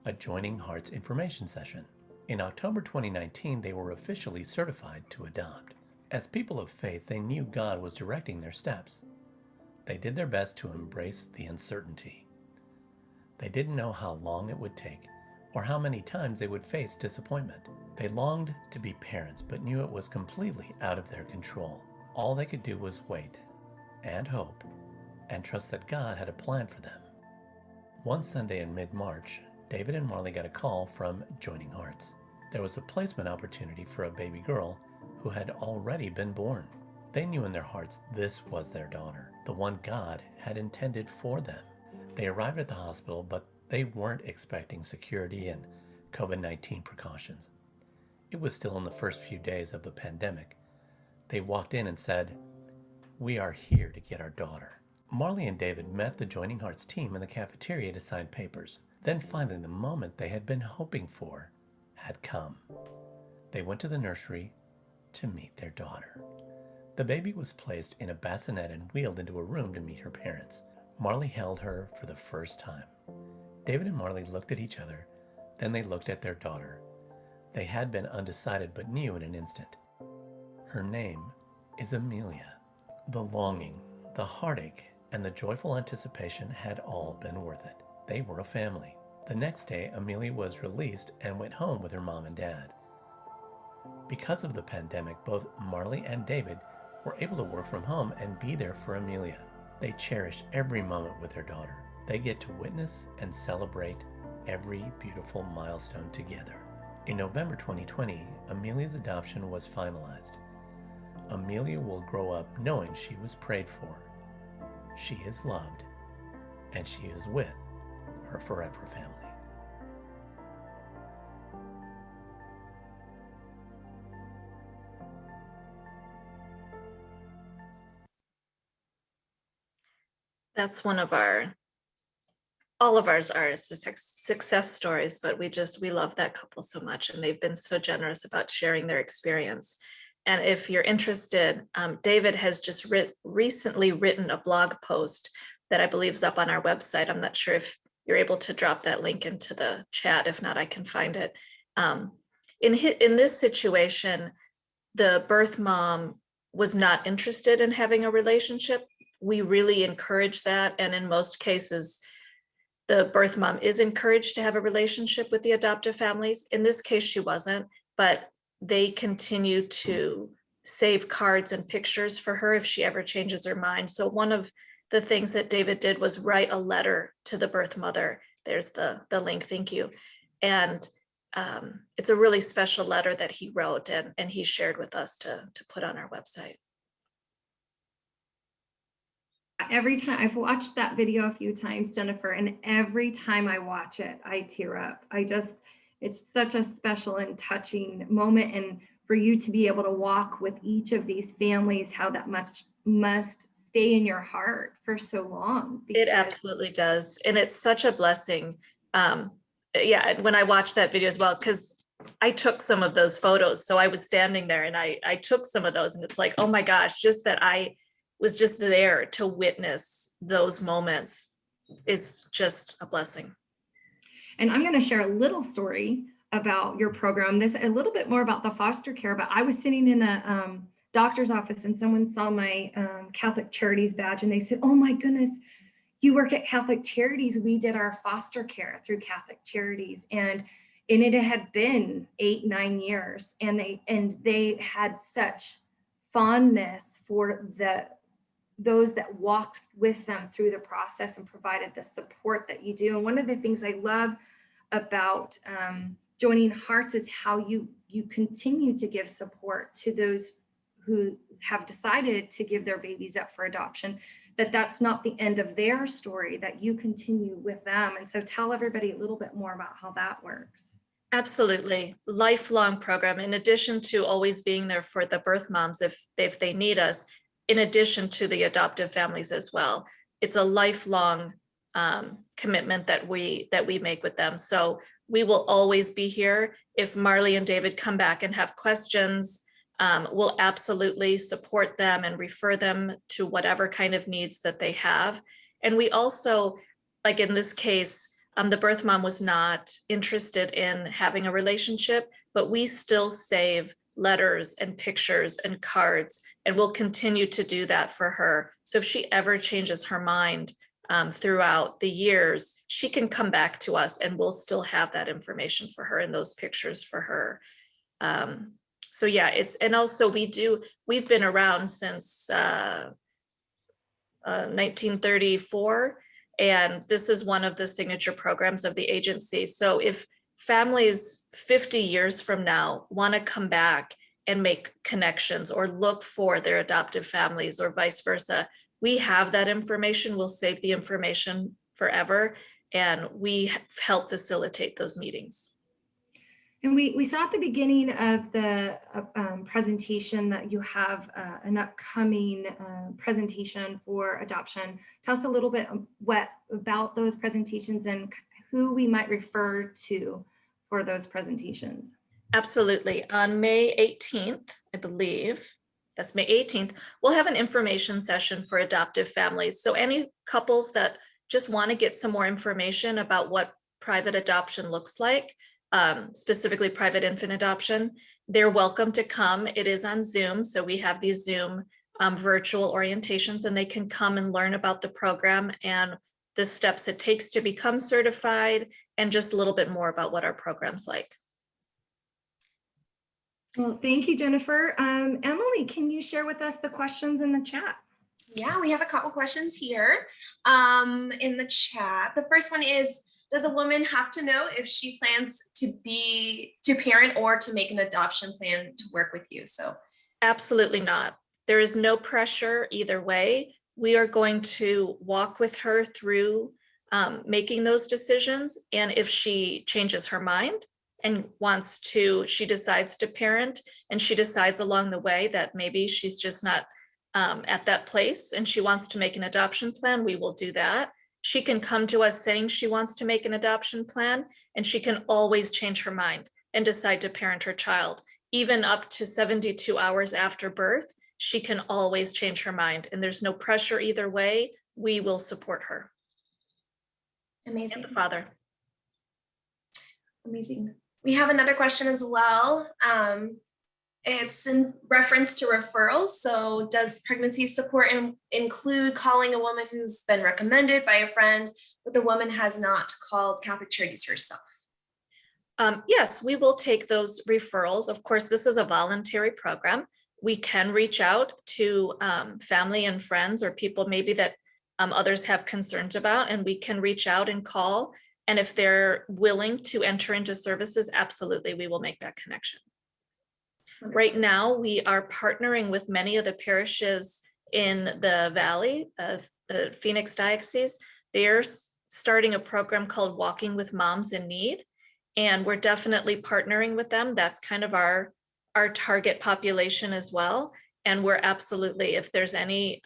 a Joining Hearts information session. In October 2019, they were officially certified to adopt. As people of faith, they knew God was directing their steps. They did their best to embrace the uncertainty. They didn't know how long it would take or how many times they would face disappointment. They longed to be parents, but knew it was completely out of their control. All they could do was wait and hope and trust that God had a plan for them. One Sunday in mid-March, David and Marley got a call from Joining Hearts. There was a placement opportunity for a baby girl who had already been born. They knew in their hearts this was their daughter, the one God had intended for them. They arrived at the hospital, but they weren't expecting security and COVID-19 precautions. It was still in the first few days of the pandemic. They walked in and said, "We are here to get our daughter." Marley and David met the Joining Hearts team in the cafeteria to sign papers. Then finally, the moment they had been hoping for had come. They went to the nursery to meet their daughter. The baby was placed in a bassinet and wheeled into a room to meet her parents. Marley held her for the first time. David and Marley looked at each other, then they looked at their daughter. They had been undecided but knew in an instant. Her name is Amelia. The longing, the heartache, and the joyful anticipation had all been worth it. They were a family. The next day, Amelia was released and went home with her mom and dad. Because of the pandemic, both Marley and David were able to work from home and be there for Amelia. They cherish every moment with their daughter. They get to witness and celebrate every beautiful milestone together. In November 2020, Amelia's adoption was finalized. Amelia will grow up knowing she was prayed for, she is loved, and she is with her forever family. That's one of all of ours are success stories, but we love that couple so much, and they've been so generous about sharing their experience. And if you're interested, David has just recently written a blog post that I believe is up on our website. I'm not sure if you're able to drop that link into the chat. If not, I can find it. In this situation, the birth mom was not interested in having a relationship. We really encourage that. And in most cases, the birth mom is encouraged to have a relationship with the adoptive families. In this case, she wasn't, but they continue to save cards and pictures for her if she ever changes her mind. So one of the things that David did was write a letter to the birth mother. There's the link, thank you. And it's a really special letter that he wrote and he shared with us to put on our website. Every time I've watched that video a few times, Jennifer, and every time I watch it, I tear up. It's such a special and touching moment. And for you to be able to walk with each of these families, how that much must stay in your heart for so long. It absolutely does. And it's such a blessing. Yeah, when I watched that video as well, because I took some of those photos. So I was standing there and I took some of those, and it's like, oh my gosh, just that I was just there to witness those moments is just a blessing. And I'm going to share a little story about your program. This a little bit more about the foster care, but I was sitting in a doctor's office and someone saw my Catholic Charities badge and they said, oh my goodness, you work at Catholic Charities. We did our foster care through Catholic Charities. And it had been 8-9 years, and they had such fondness for those that walked with them through the process and provided the support that you do. And one of the things I love about joining Hearts is how you continue to give support to those who have decided to give their babies up for adoption, that's not the end of their story, that you continue with them. And so tell everybody a little bit more about how that works. Absolutely. Lifelong program. In addition to always being there for the birth moms if they need us, in addition to the adoptive families as well. It's a lifelong commitment that we make with them. So we will always be here. If Marley and David come back and have questions, we'll absolutely support them and refer them to whatever kind of needs that they have. And we also, like in this case, the birth mom was not interested in having a relationship, but we still save letters and pictures and cards, and we'll continue to do that for her. So if she ever changes her mind throughout the years, she can come back to us and we'll still have that information for her and those pictures for her. So yeah, and also we've been around since 1934, and this is one of the signature programs of the agency. So if families 50 years from now want to come back and make connections or look for their adoptive families or vice versa, we have that information. We'll save the information forever, and we help facilitate those meetings. And we saw at the beginning of the presentation that you have an upcoming presentation for adoption. Tell us a little bit about those presentations and who we might refer to for those presentations. Absolutely. On May 18th, I believe, that's May 18th, we'll have an information session for adoptive families. So any couples that just want to get some more information about what private adoption looks like, specifically private infant adoption, they're welcome to come. It is on Zoom. So we have these Zoom virtual orientations, and they can come and learn about the program and the steps it takes to become certified, and just a little bit more about what our program's like. Well, thank you, Jennifer. Emily, can you share with us the questions in the chat? Yeah, we have a couple questions here in the chat. The first one is, does a woman have to know if she plans to parent or to make an adoption plan to work with you? So absolutely not. There is no pressure either way. We are going to walk with her through making those decisions. And if she changes her mind and she decides to parent, and she decides along the way that maybe she's just not at that place and she wants to make an adoption plan, we will do that. She can come to us saying she wants to make an adoption plan, and she can always change her mind and decide to parent her child. Even up to 72 hours after birth, she can always change her mind, and there's no pressure either way. We will support her. Amazing. And the father. Amazing. We have another question as well. It's in reference to referrals. So does pregnancy support include calling a woman who's been recommended by a friend, but the woman has not called Catholic Charities herself? Yes, we will take those referrals. Of course, this is a voluntary program. We can reach out to family and friends or people maybe that others have concerns about, and we can reach out and call. And if they're willing to enter into services, absolutely, we will make that connection. Right now, we are partnering with many of the parishes in the Valley of the Phoenix Diocese. They're starting a program called Walking with Moms in Need, and we're definitely partnering with them. That's kind of our target population as well. And we're absolutely, if there's any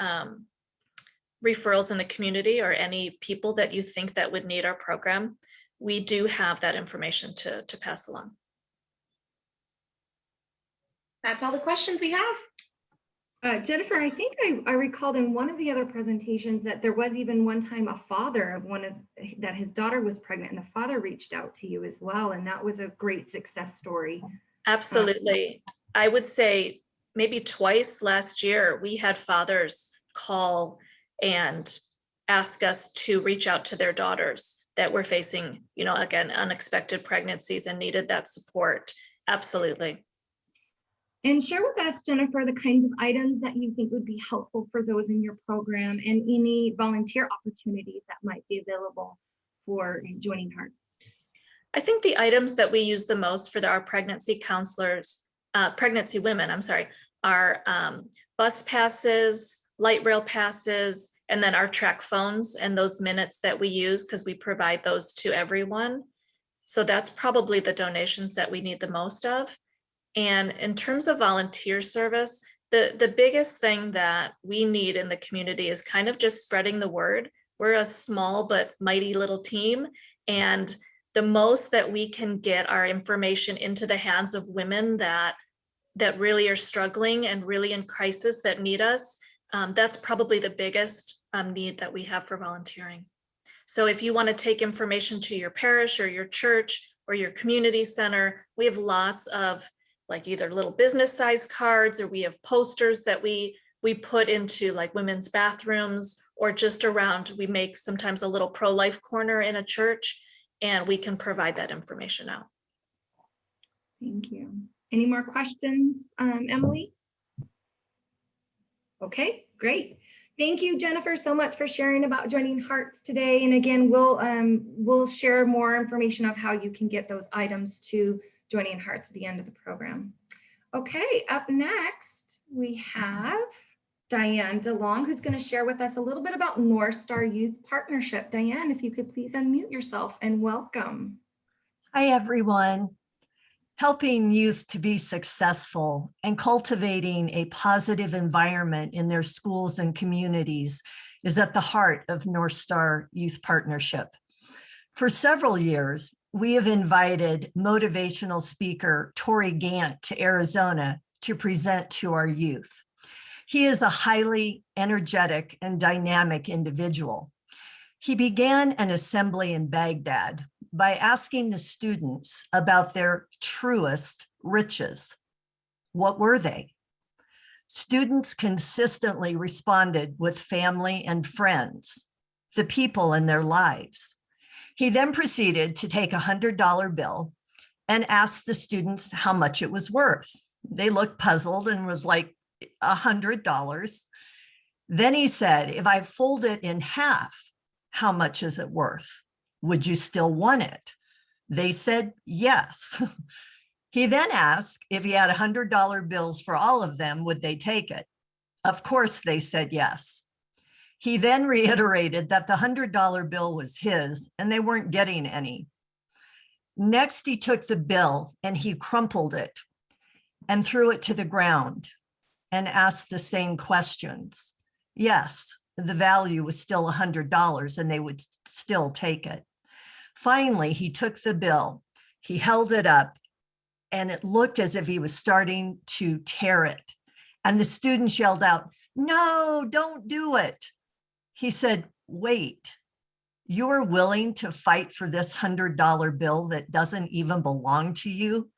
referrals in the community or any people that you think that would need our program, we do have that information to pass along. That's all the questions we have. Jennifer, I think I recalled in one of the other presentations that there was even one time a father of that his daughter was pregnant, and the father reached out to you as well. And that was a great success story. Absolutely. I would say maybe twice last year, we had fathers call and ask us to reach out to their daughters that were facing, again, unexpected pregnancies and needed that support. Absolutely. And share with us, Jennifer, the kinds of items that you think would be helpful for those in your program and any volunteer opportunities that might be available for joining Hearts. I think the items that we use the most for our pregnancy counselors, pregnancy women, are bus passes, light rail passes, and then our track phones and those minutes that we use because we provide those to everyone. So that's probably the donations that we need the most of. And in terms of volunteer service, the biggest thing that we need in the community is kind of just spreading the word. We're a small but mighty little team, and the most that we can get our information into the hands of women that really are struggling and really in crisis that need us, that's probably the biggest need that we have for volunteering. So if you want to take information to your parish or your church or your community center, we have lots of either little business size cards, or we have posters that we put into women's bathrooms, or just around. We make sometimes a little pro-life corner in a church, and we can provide that information out. Thank you. Any more questions, Emily? Okay, great. Thank you, Jennifer, so much for sharing about joining Hearts today. And again, we'll share more information of how you can get those items to joining Hearts at the end of the program. Okay, up next, we have Diane DeLong, who's going to share with us a little bit about North Star Youth Partnership. Diane, if you could please unmute yourself, and welcome. Hi, everyone. Helping youth to be successful and cultivating a positive environment in their schools and communities is at the heart of North Star Youth Partnership. For several years, we have invited motivational speaker Tori Gant to Arizona to present to our youth. He is a highly energetic and dynamic individual. He began an assembly in Baghdad by asking the students about their truest riches. What were they? Students consistently responded with family and friends, the people in their lives. He then proceeded to take a $100 bill and asked the students how much it was worth. They looked puzzled and was like, $100. Then he said, if I fold it in half, how much is it worth? Would you still want it? They said yes. He then asked if he had $100 bills for all of them, would they take it? Of course, they said yes. He then reiterated that the $100 bill was his and they weren't getting any. Next, he took the bill and he crumpled it and threw it to the ground and asked the same questions. Yes, the value was still $100 and they would still take it. Finally, he took the bill, he held it up, and it looked as if he was starting to tear it. And the students yelled out, "No, don't do it." He said, "Wait, you're willing to fight for this $100 bill that doesn't even belong to you?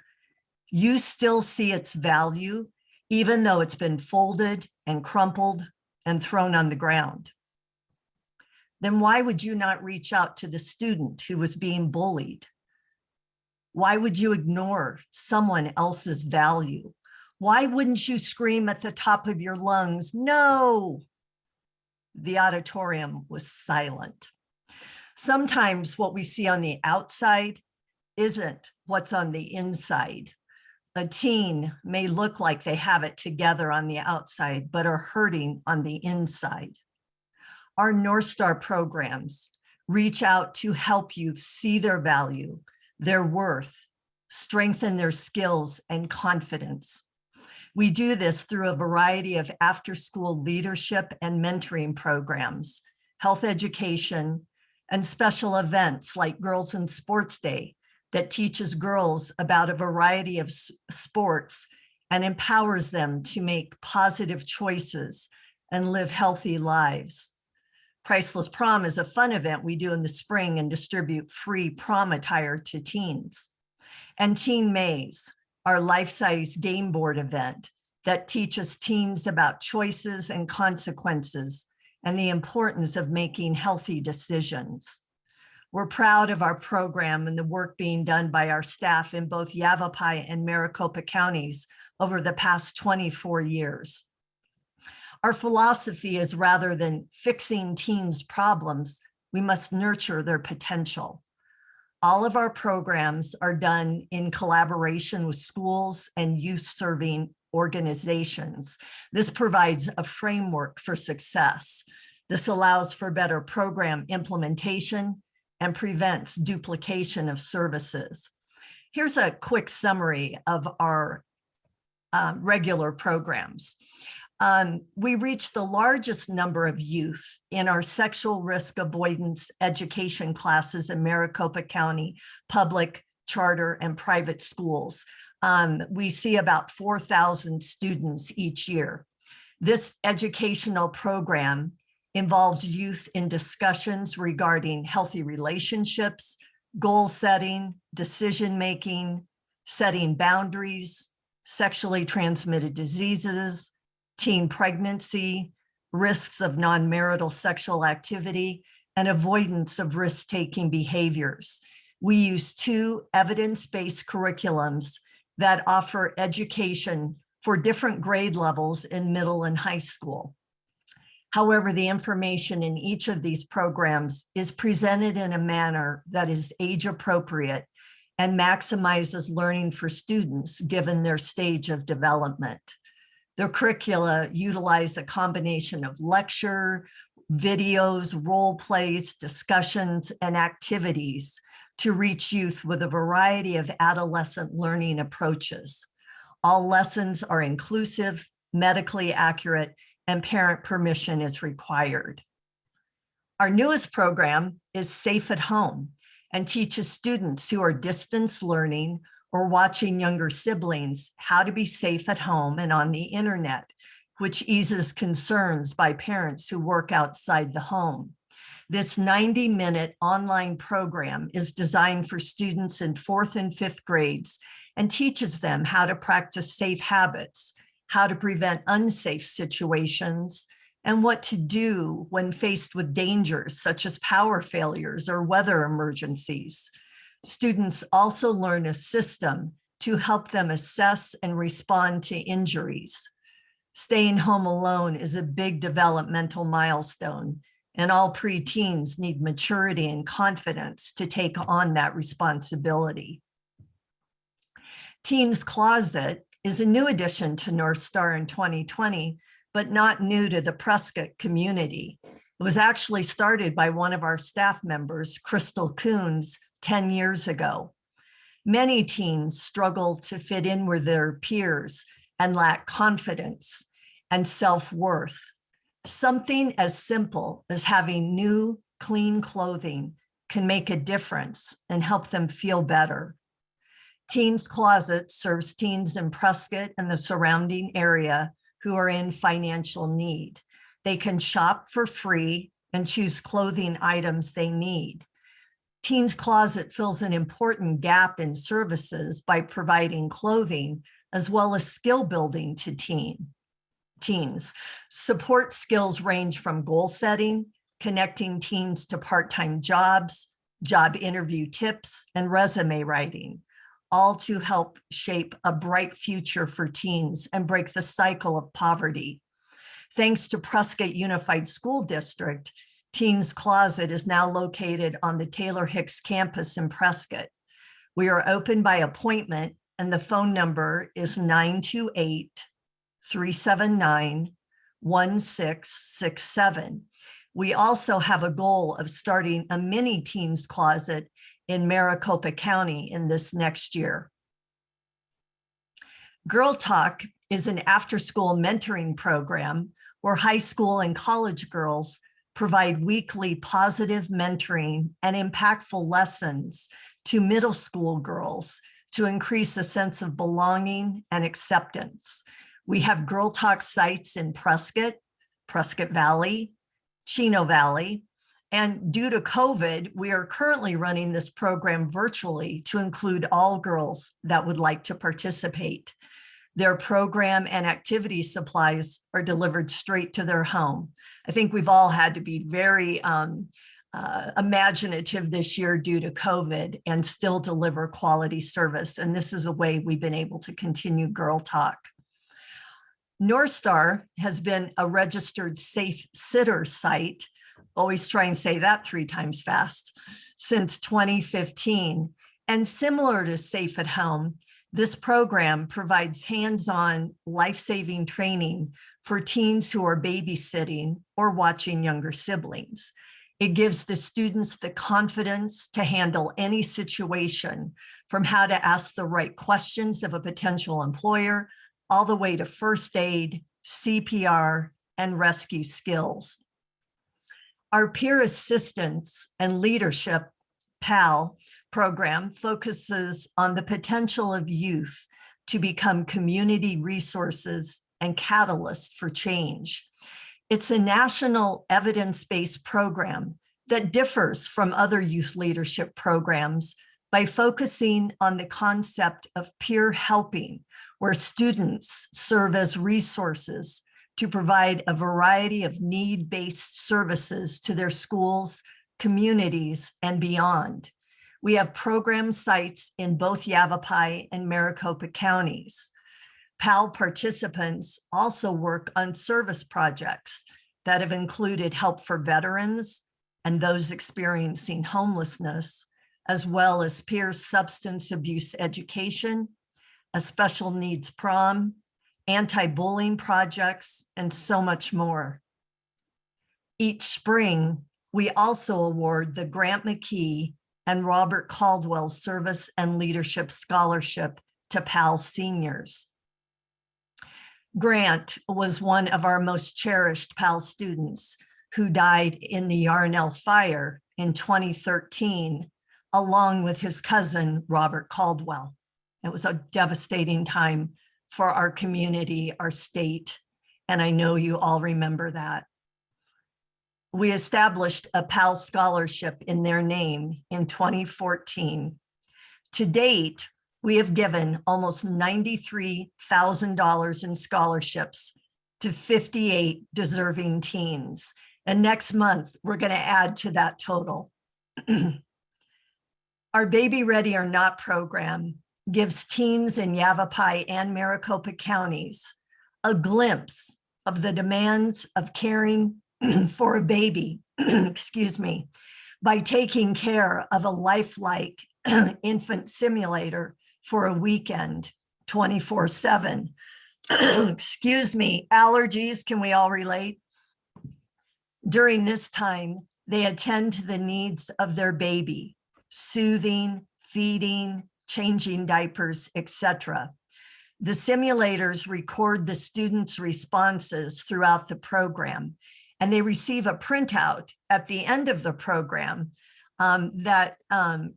You still see its value, even though it's been folded and crumpled and thrown on the ground. Then why would you not reach out to the student who was being bullied? Why would you ignore someone else's value? Why wouldn't you scream at the top of your lungs, 'No'?" The auditorium was silent. Sometimes what we see on the outside isn't what's on the inside. A teen may look like they have it together on the outside, but are hurting on the inside. Our North Star programs reach out to help youth see their value, their worth, strengthen their skills and confidence. We do this through a variety of after-school leadership and mentoring programs, health education, and special events like Girls in Sports Day that teaches girls about a variety of sports and empowers them to make positive choices and live healthy lives. Priceless Prom is a fun event we do in the spring and distribute free prom attire to teens. And Teen Maze, our life-size game board event that teaches teens about choices and consequences and the importance of making healthy decisions. We're proud of our program and the work being done by our staff in both Yavapai and Maricopa counties over the past 24 years. Our philosophy is rather than fixing teens' problems, we must nurture their potential. All of our programs are done in collaboration with schools and youth-serving organizations. This provides a framework for success. This allows for better program implementation and prevents duplication of services. Here's a quick summary of our regular programs. We reach the largest number of youth in our sexual risk avoidance education classes in Maricopa County public, charter, and private schools. We see about 4,000 students each year. This educational program involves youth in discussions regarding healthy relationships, goal setting, decision-making, setting boundaries, sexually transmitted diseases, teen pregnancy, risks of non-marital sexual activity, and avoidance of risk-taking behaviors. We use 2 evidence-based curriculums that offer education for different grade levels in middle and high school. However, the information in each of these programs is presented in a manner that is age appropriate and maximizes learning for students given their stage of development. The curricula utilize a combination of lecture, videos, role plays, discussions, and activities to reach youth with a variety of adolescent learning approaches. All lessons are inclusive, medically accurate, and parent permission is required. Our newest program is Safe at Home and teaches students who are distance learning or watching younger siblings how to be safe at home and on the internet, which eases concerns by parents who work outside the home. This 90-minute online program is designed for students in 4th and 5th grades and teaches them how to practice safe habits, how to prevent unsafe situations, and what to do when faced with dangers such as power failures or weather emergencies. Students also learn a system to help them assess and respond to injuries. Staying home alone is a big developmental milestone, and all preteens need maturity and confidence to take on that responsibility. Teens Closet is a new addition to North Star in 2020 but not new to the Prescott community. It was actually started by one of our staff members, Crystal Coons, 10 years ago. Many teens struggle to fit in with their peers and lack confidence and self-worth. Something as simple as having new, clean clothing can make a difference and help them feel better. Teens Closet serves teens in Prescott and the surrounding area who are in financial need. They can shop for free and choose clothing items they need. Teens Closet fills an important gap in services by providing clothing as well as skill building to teens. Support skills range from goal setting, connecting teens to part-time jobs, job interview tips, and resume writing, all to help shape a bright future for teens and break the cycle of poverty. Thanks to Prescott Unified School District, Teens Closet is now located on the Taylor Hicks campus in Prescott. We are open by appointment, and the phone number is 928-379-1667. We also have a goal of starting a mini Teens Closet in Maricopa County in this next year. Girl Talk is an after-school mentoring program where high school and college girls provide weekly positive mentoring and impactful lessons to middle school girls to increase a sense of belonging and acceptance. We have Girl Talk sites in Prescott, Prescott Valley, Chino Valley, and due to COVID, we are currently running this program virtually to include all girls that would like to participate. Their program and activity supplies are delivered straight to their home. I think we've all had to be very imaginative this year due to COVID and still deliver quality service. And this is a way we've been able to continue Girl Talk. North Star has been a registered safe sitter site, always try and say that 3 times fast, since 2015. And similar to Safe at Home, this program provides hands-on life-saving training for teens who are babysitting or watching younger siblings. It gives the students the confidence to handle any situation, from how to ask the right questions of a potential employer, all the way to first aid, CPR, and rescue skills. Our peer assistance and leadership, PAL, program focuses on the potential of youth to become community resources and catalysts for change. It's a national evidence-based program that differs from other youth leadership programs by focusing on the concept of peer helping, where students serve as resources to provide a variety of need-based services to their schools, communities, and beyond. We have program sites in both Yavapai and Maricopa counties. PAL participants also work on service projects that have included help for veterans and those experiencing homelessness, as well as peer substance abuse education, a special needs prom, anti-bullying projects, and so much more. Each spring, we also award the Grant McKee and Robert Caldwell Service and Leadership Scholarship to PAL seniors. Grant was one of our most cherished PAL students who died in the Yarnell fire in 2013, along with his cousin, Robert Caldwell. It was a devastating time for our community, our state, and I know you all remember that. We established a PAL scholarship in their name in 2014. To date, we have given almost $93,000 in scholarships to 58 deserving teens. And next month, we're going to add to that total. Our Baby Ready or Not program gives teens in Yavapai and Maricopa counties a glimpse of the demands of caring for a baby, excuse me, by taking care of a lifelike infant simulator for a weekend, 24/7. excuse me, allergies, can we all relate? During this time, they attend to the needs of their baby, soothing, feeding, changing diapers, etc. The simulators record the students' responses throughout the program, and they receive a printout at the end of the program that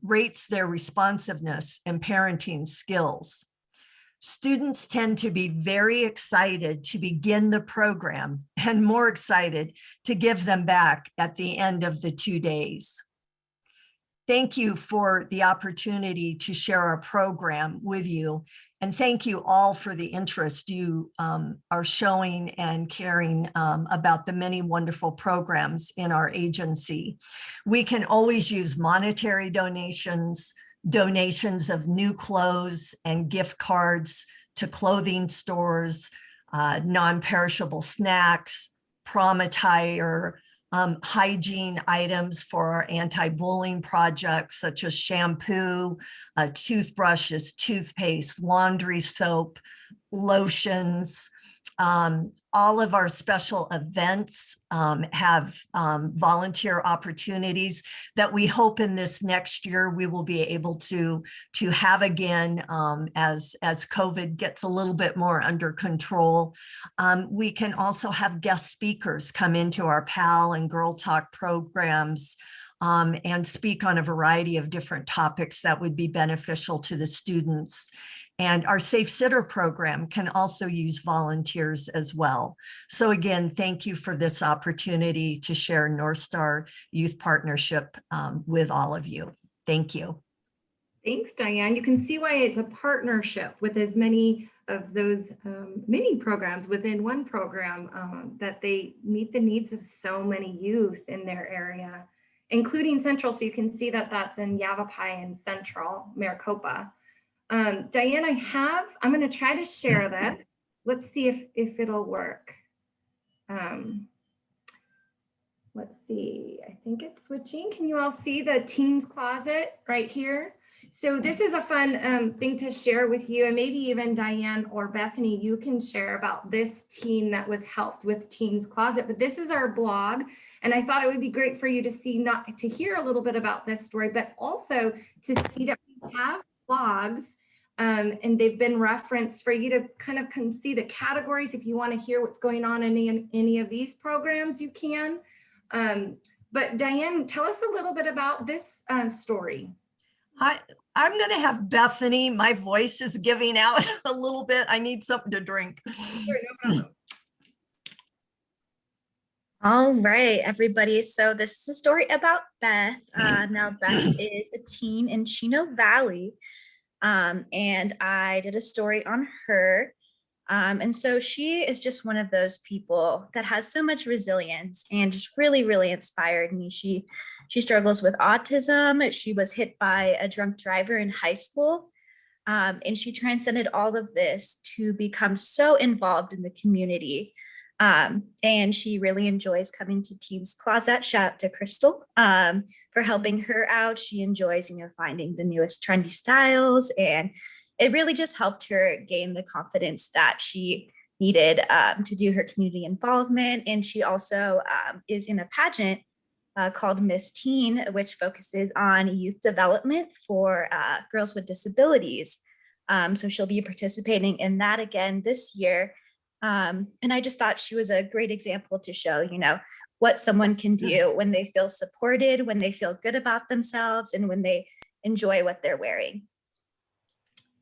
rates their responsiveness and parenting skills. Students tend to be very excited to begin the program and more excited to give them back at the end of the 2 days. Thank you for the opportunity to share our program with you. And thank you all for the interest you are showing and caring about the many wonderful programs in our agency. We can always use monetary donations, donations of new clothes and gift cards to clothing stores, non-perishable snacks, prom attire, hygiene items for our anti-bullying projects, such as shampoo, toothbrushes, toothpaste, laundry soap, lotions. All of our special events have volunteer opportunities that we hope in this next year we will be able to have again as COVID gets a little bit more under control. We can also have guest speakers come into our PAL and Girl Talk programs and speak on a variety of different topics that would be beneficial to the students. And our Safe Sitter program can also use volunteers as well. So again, thank you for this opportunity to share North Star Youth Partnership with all of you. Thank you. Thanks, Diane. You can see why it's a partnership with as many of those mini programs within one program that they meet the needs of so many youth in their area, including Central. So you can see that that's in Yavapai and Central, Maricopa. Diane, I'm going to try to share this. Let's see if it'll work. Let's see, I think it's switching. Can you all see the Teens Closet right here? So this is a fun thing to share with you, and maybe even Diane or Bethany, you can share about this teen that was helped with Teens Closet. But this is our blog, and I thought it would be great for you to see, not to hear a little bit about this story, but also to see that we have blogs. And they've been referenced for you to kind of see the categories. If you want to hear what's going on in any of these programs, you can. But Diane, tell us a little bit about this story. I'm going to have Bethany. My voice is giving out a little bit. I need something to drink. Sure, no problem. All right, everybody. So this is a story about Beth. Now, Beth is a teen in Chino Valley. And I did a story on her. And so she is just one of those people that has so much resilience and just really, really inspired me. She struggles with autism. She was hit by a drunk driver in high school. And she transcended all of this to become so involved in the community. And she really enjoys coming to Teens Closet. Shout out to Crystal for helping her out. She enjoys, finding the newest trendy styles, and it really just helped her gain the confidence that she needed to do her community involvement. And she also is in a pageant called Miss Teen, which focuses on youth development for girls with disabilities. So she'll be participating in that again this year. And I just thought she was a great example to show, what someone can do when they feel supported, when they feel good about themselves, and when they enjoy what they're wearing.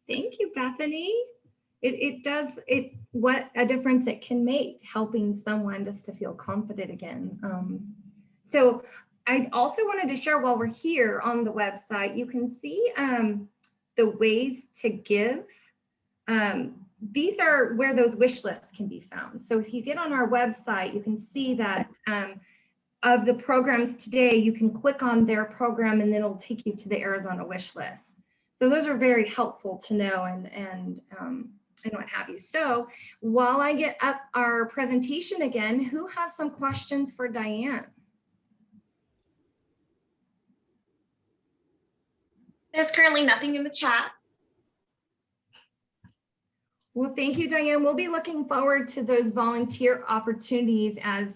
Thank you, Bethany. What a difference it can make helping someone just to feel confident again. So I also wanted to share, while we're here on the website, you can see the ways to give. These are where those wish lists can be found. So if you get on our website, you can see that of the programs today, you can click on their program and then it'll take you to the Arizona wish list. So those are very helpful to know and what have you. So while I get up our presentation again, who has some questions for Diane? There's currently nothing in the chat. Well, thank you, Diane. We'll be looking forward to those volunteer opportunities as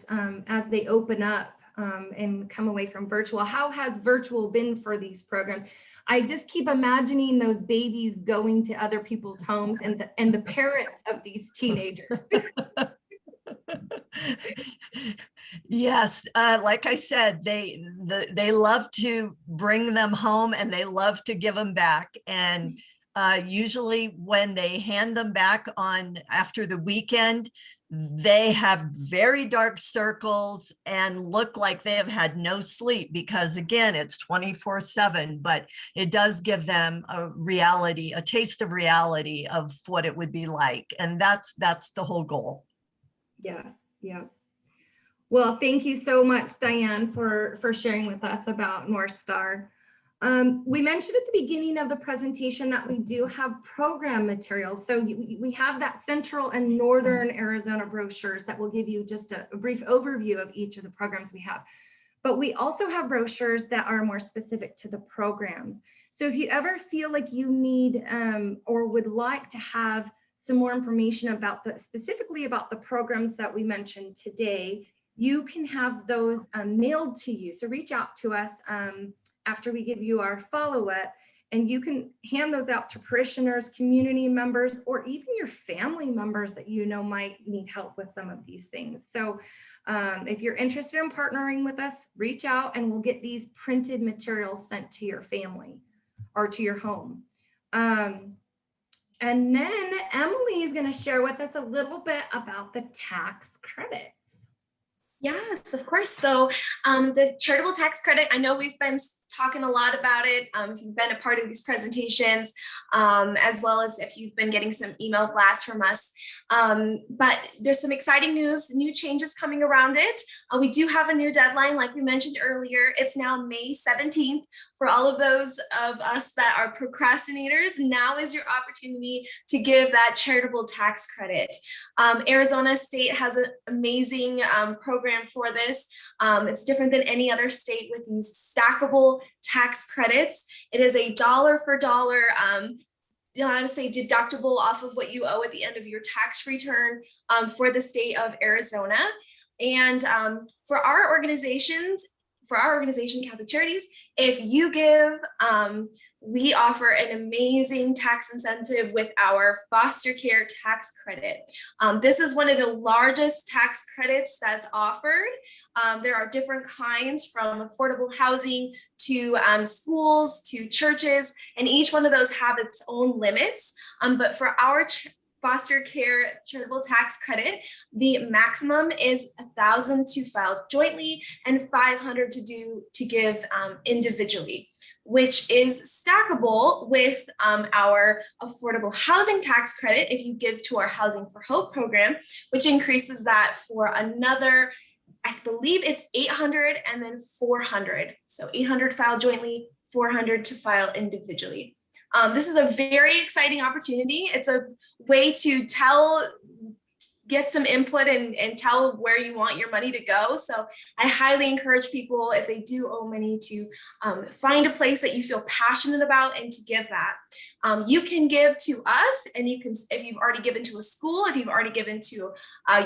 they open up and come away from virtual. How has virtual been for these programs? I just keep imagining those babies going to other people's homes and the parents of these teenagers. Yes, like I said, they love to bring them home and they love to give them back. And usually when they hand them back on after the weekend, they have very dark circles and look like they have had no sleep because again, it's 24/7, but it does give them a reality, a taste of reality of what it would be like. And that's the whole goal. Yeah, yeah. Well, thank you so much, Diane, for sharing with us about North Star. We mentioned at the beginning of the presentation that we do have program materials. So we have that Central and Northern Arizona brochures that will give you just a brief overview of each of the programs we have. But we also have brochures that are more specific to the programs. So if you ever feel like you need or would like to have some more information about specifically about the programs that we mentioned today, you can have those mailed to you. So reach out to us after we give you our follow-up, and you can hand those out to parishioners, community members, or even your family members that you know might need help with some of these things. So if you're interested in partnering with us, reach out and we'll get these printed materials sent to your family or to your home. And then Emily is going to share with us a little bit about the tax credit. Yes, of course. So the charitable tax credit, I know we've been talking a lot about it. If you've been a part of these presentations, as well as if you've been getting some email blasts from us. But there's some exciting news, new changes coming around it. We do have a new deadline, like we mentioned earlier. It's now May 17th. For all of those of us that are procrastinators, now is your opportunity to give that charitable tax credit. Arizona State has an amazing program for this. It's different than any other state with these stackable tax credits. It is a dollar for dollar, I would say deductible off of what you owe at the end of your tax return for the state of Arizona. And for our organization, Catholic Charities, if you give, we offer an amazing tax incentive with our foster care tax credit. This is one of the largest tax credits that's offered. There are different kinds from affordable housing to schools to churches, and each one of those have its own limits. But for our foster care charitable tax credit, the maximum is $1,000 to file jointly and $500 to give individually, which is stackable with our affordable housing tax credit if you give to our Housing for Hope program, which increases that for another, I believe it's $800 and then $400. So $800 file jointly, $400 to file individually. This is a very exciting opportunity. It's a way to get some input and tell where you want your money to go. So I highly encourage people, if they do owe money, to find a place that you feel passionate about and to give that. You can give to us, and you can, if you've already given to a school, if you've already given to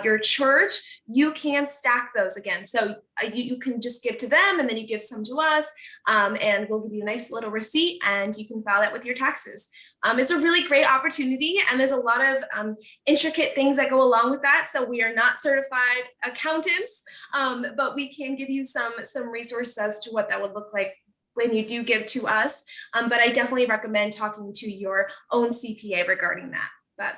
your church, you can stack those again. So you can just give to them and then you give some to us, and we'll give you a nice little receipt and you can file that with your taxes. It's a really great opportunity, and there's a lot of intricate things that go along with that. So we are not certified accountants, but we can give you some resources as to what that would look like when you do give to us. But I definitely recommend talking to your own CPA regarding that. But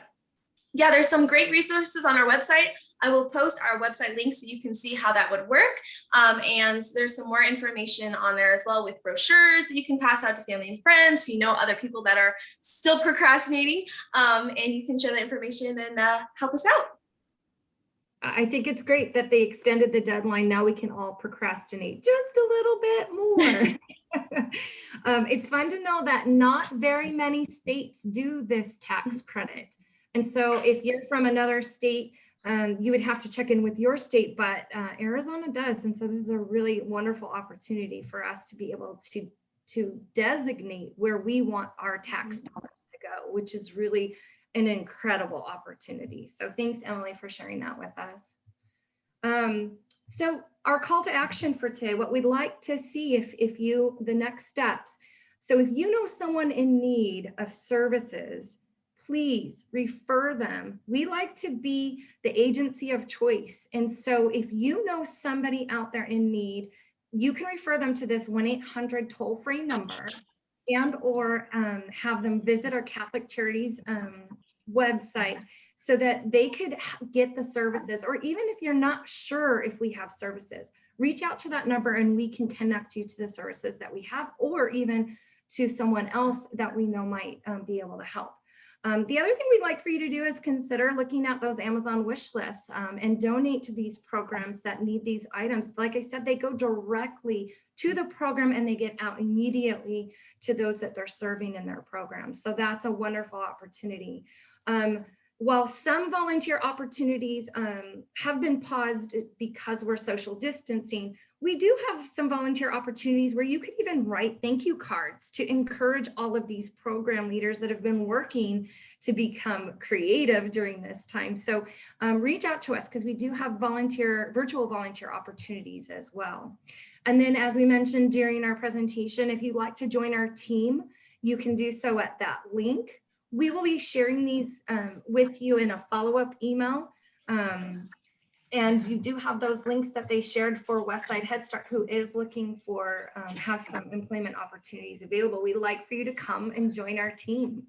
yeah, there's some great resources on our website. I will post our website link so you can see how that would work. And there's some more information on there as well with brochures that you can pass out to family and friends if you know other people that are still procrastinating, and you can share the information and help us out. I think it's great that they extended the deadline. Now we can all procrastinate just a little bit more. It's fun to know that not very many states do this tax credit. And so if you're from another state, you would have to check in with your state, but Arizona does. And so this is a really wonderful opportunity for us to be able to designate where we want our tax dollars to go, which is really an incredible opportunity. So thanks, Emily, for sharing that with us. So our call to action for today, what we'd like to see the next steps. So if you know someone in need of services, please refer them. We like to be the agency of choice. And so if you know somebody out there in need, you can refer them to this 1-800 toll-free number, and or have them visit our Catholic Charities website so that they could get the services. Or even if you're not sure if we have services, reach out to that number and we can connect you to the services that we have, or even to someone else that we know might be able to help. The other thing we'd like for you to do is consider looking at those Amazon wish lists and donate to these programs that need these items. Like I said, they go directly to the program and they get out immediately to those that they're serving in their program. So that's a wonderful opportunity. While some volunteer opportunities have been paused because we're social distancing, we do have some volunteer opportunities where you could even write thank you cards to encourage all of these program leaders that have been working to become creative during this time. So reach out to us because we do have virtual volunteer opportunities as well. And then, as we mentioned during our presentation, if you'd like to join our team, you can do so at that link. We will be sharing these with you in a follow-up email. And you do have those links that they shared for Westside Head Start, who is looking for, have some employment opportunities available. We'd like for you to come and join our team.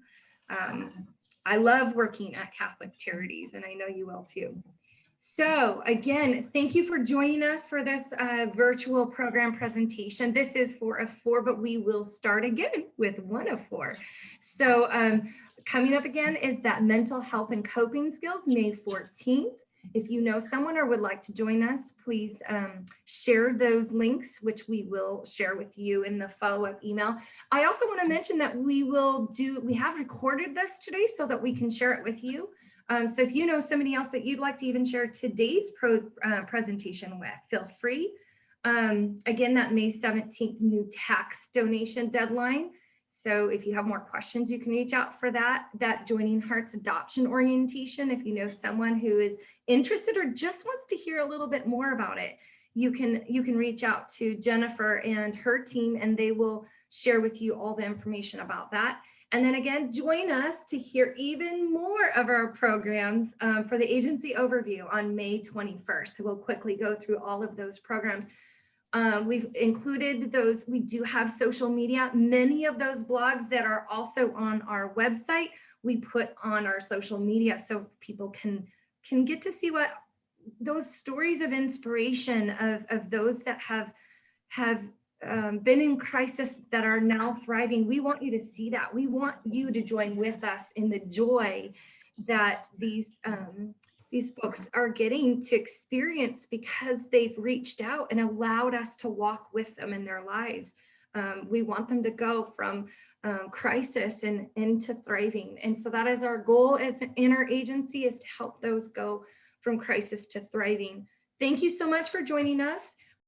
I love working at Catholic Charities, and I know you will too. So again, thank you for joining us for this virtual program presentation. This is 4 of 4, but we will start again with 1 of 4. So coming up again is that mental health and coping skills, May 14th. If you know someone or would like to join us, please share those links, which we will share with you in the follow-up email. I also want to mention that we have recorded this today so that we can share it with you. So if you know somebody else that you'd like to even share today's presentation with, feel free. Again, that May 17th new tax donation deadline. So if you have more questions, you can reach out for that Joining Hearts adoption orientation. If you know someone who is interested or just wants to hear a little bit more about it, you can reach out to Jennifer and her team, and they will share with you all the information about that. And then again, join us to hear even more of our programs for the agency overview on May 21st. So we'll quickly go through all of those programs. We've included those. We do have social media. Many of those blogs that are also on our website, we put on our social media so people can get to see what those stories of inspiration of those that have been in crisis that are now thriving. We want you to see that. We want you to join with us in the joy that these folks are getting to experience because they've reached out and allowed us to walk with them in their lives. We want them to go from crisis and into thriving. And so that is our goal in our agency, is to help those go from crisis to thriving. Thank you so much for joining us.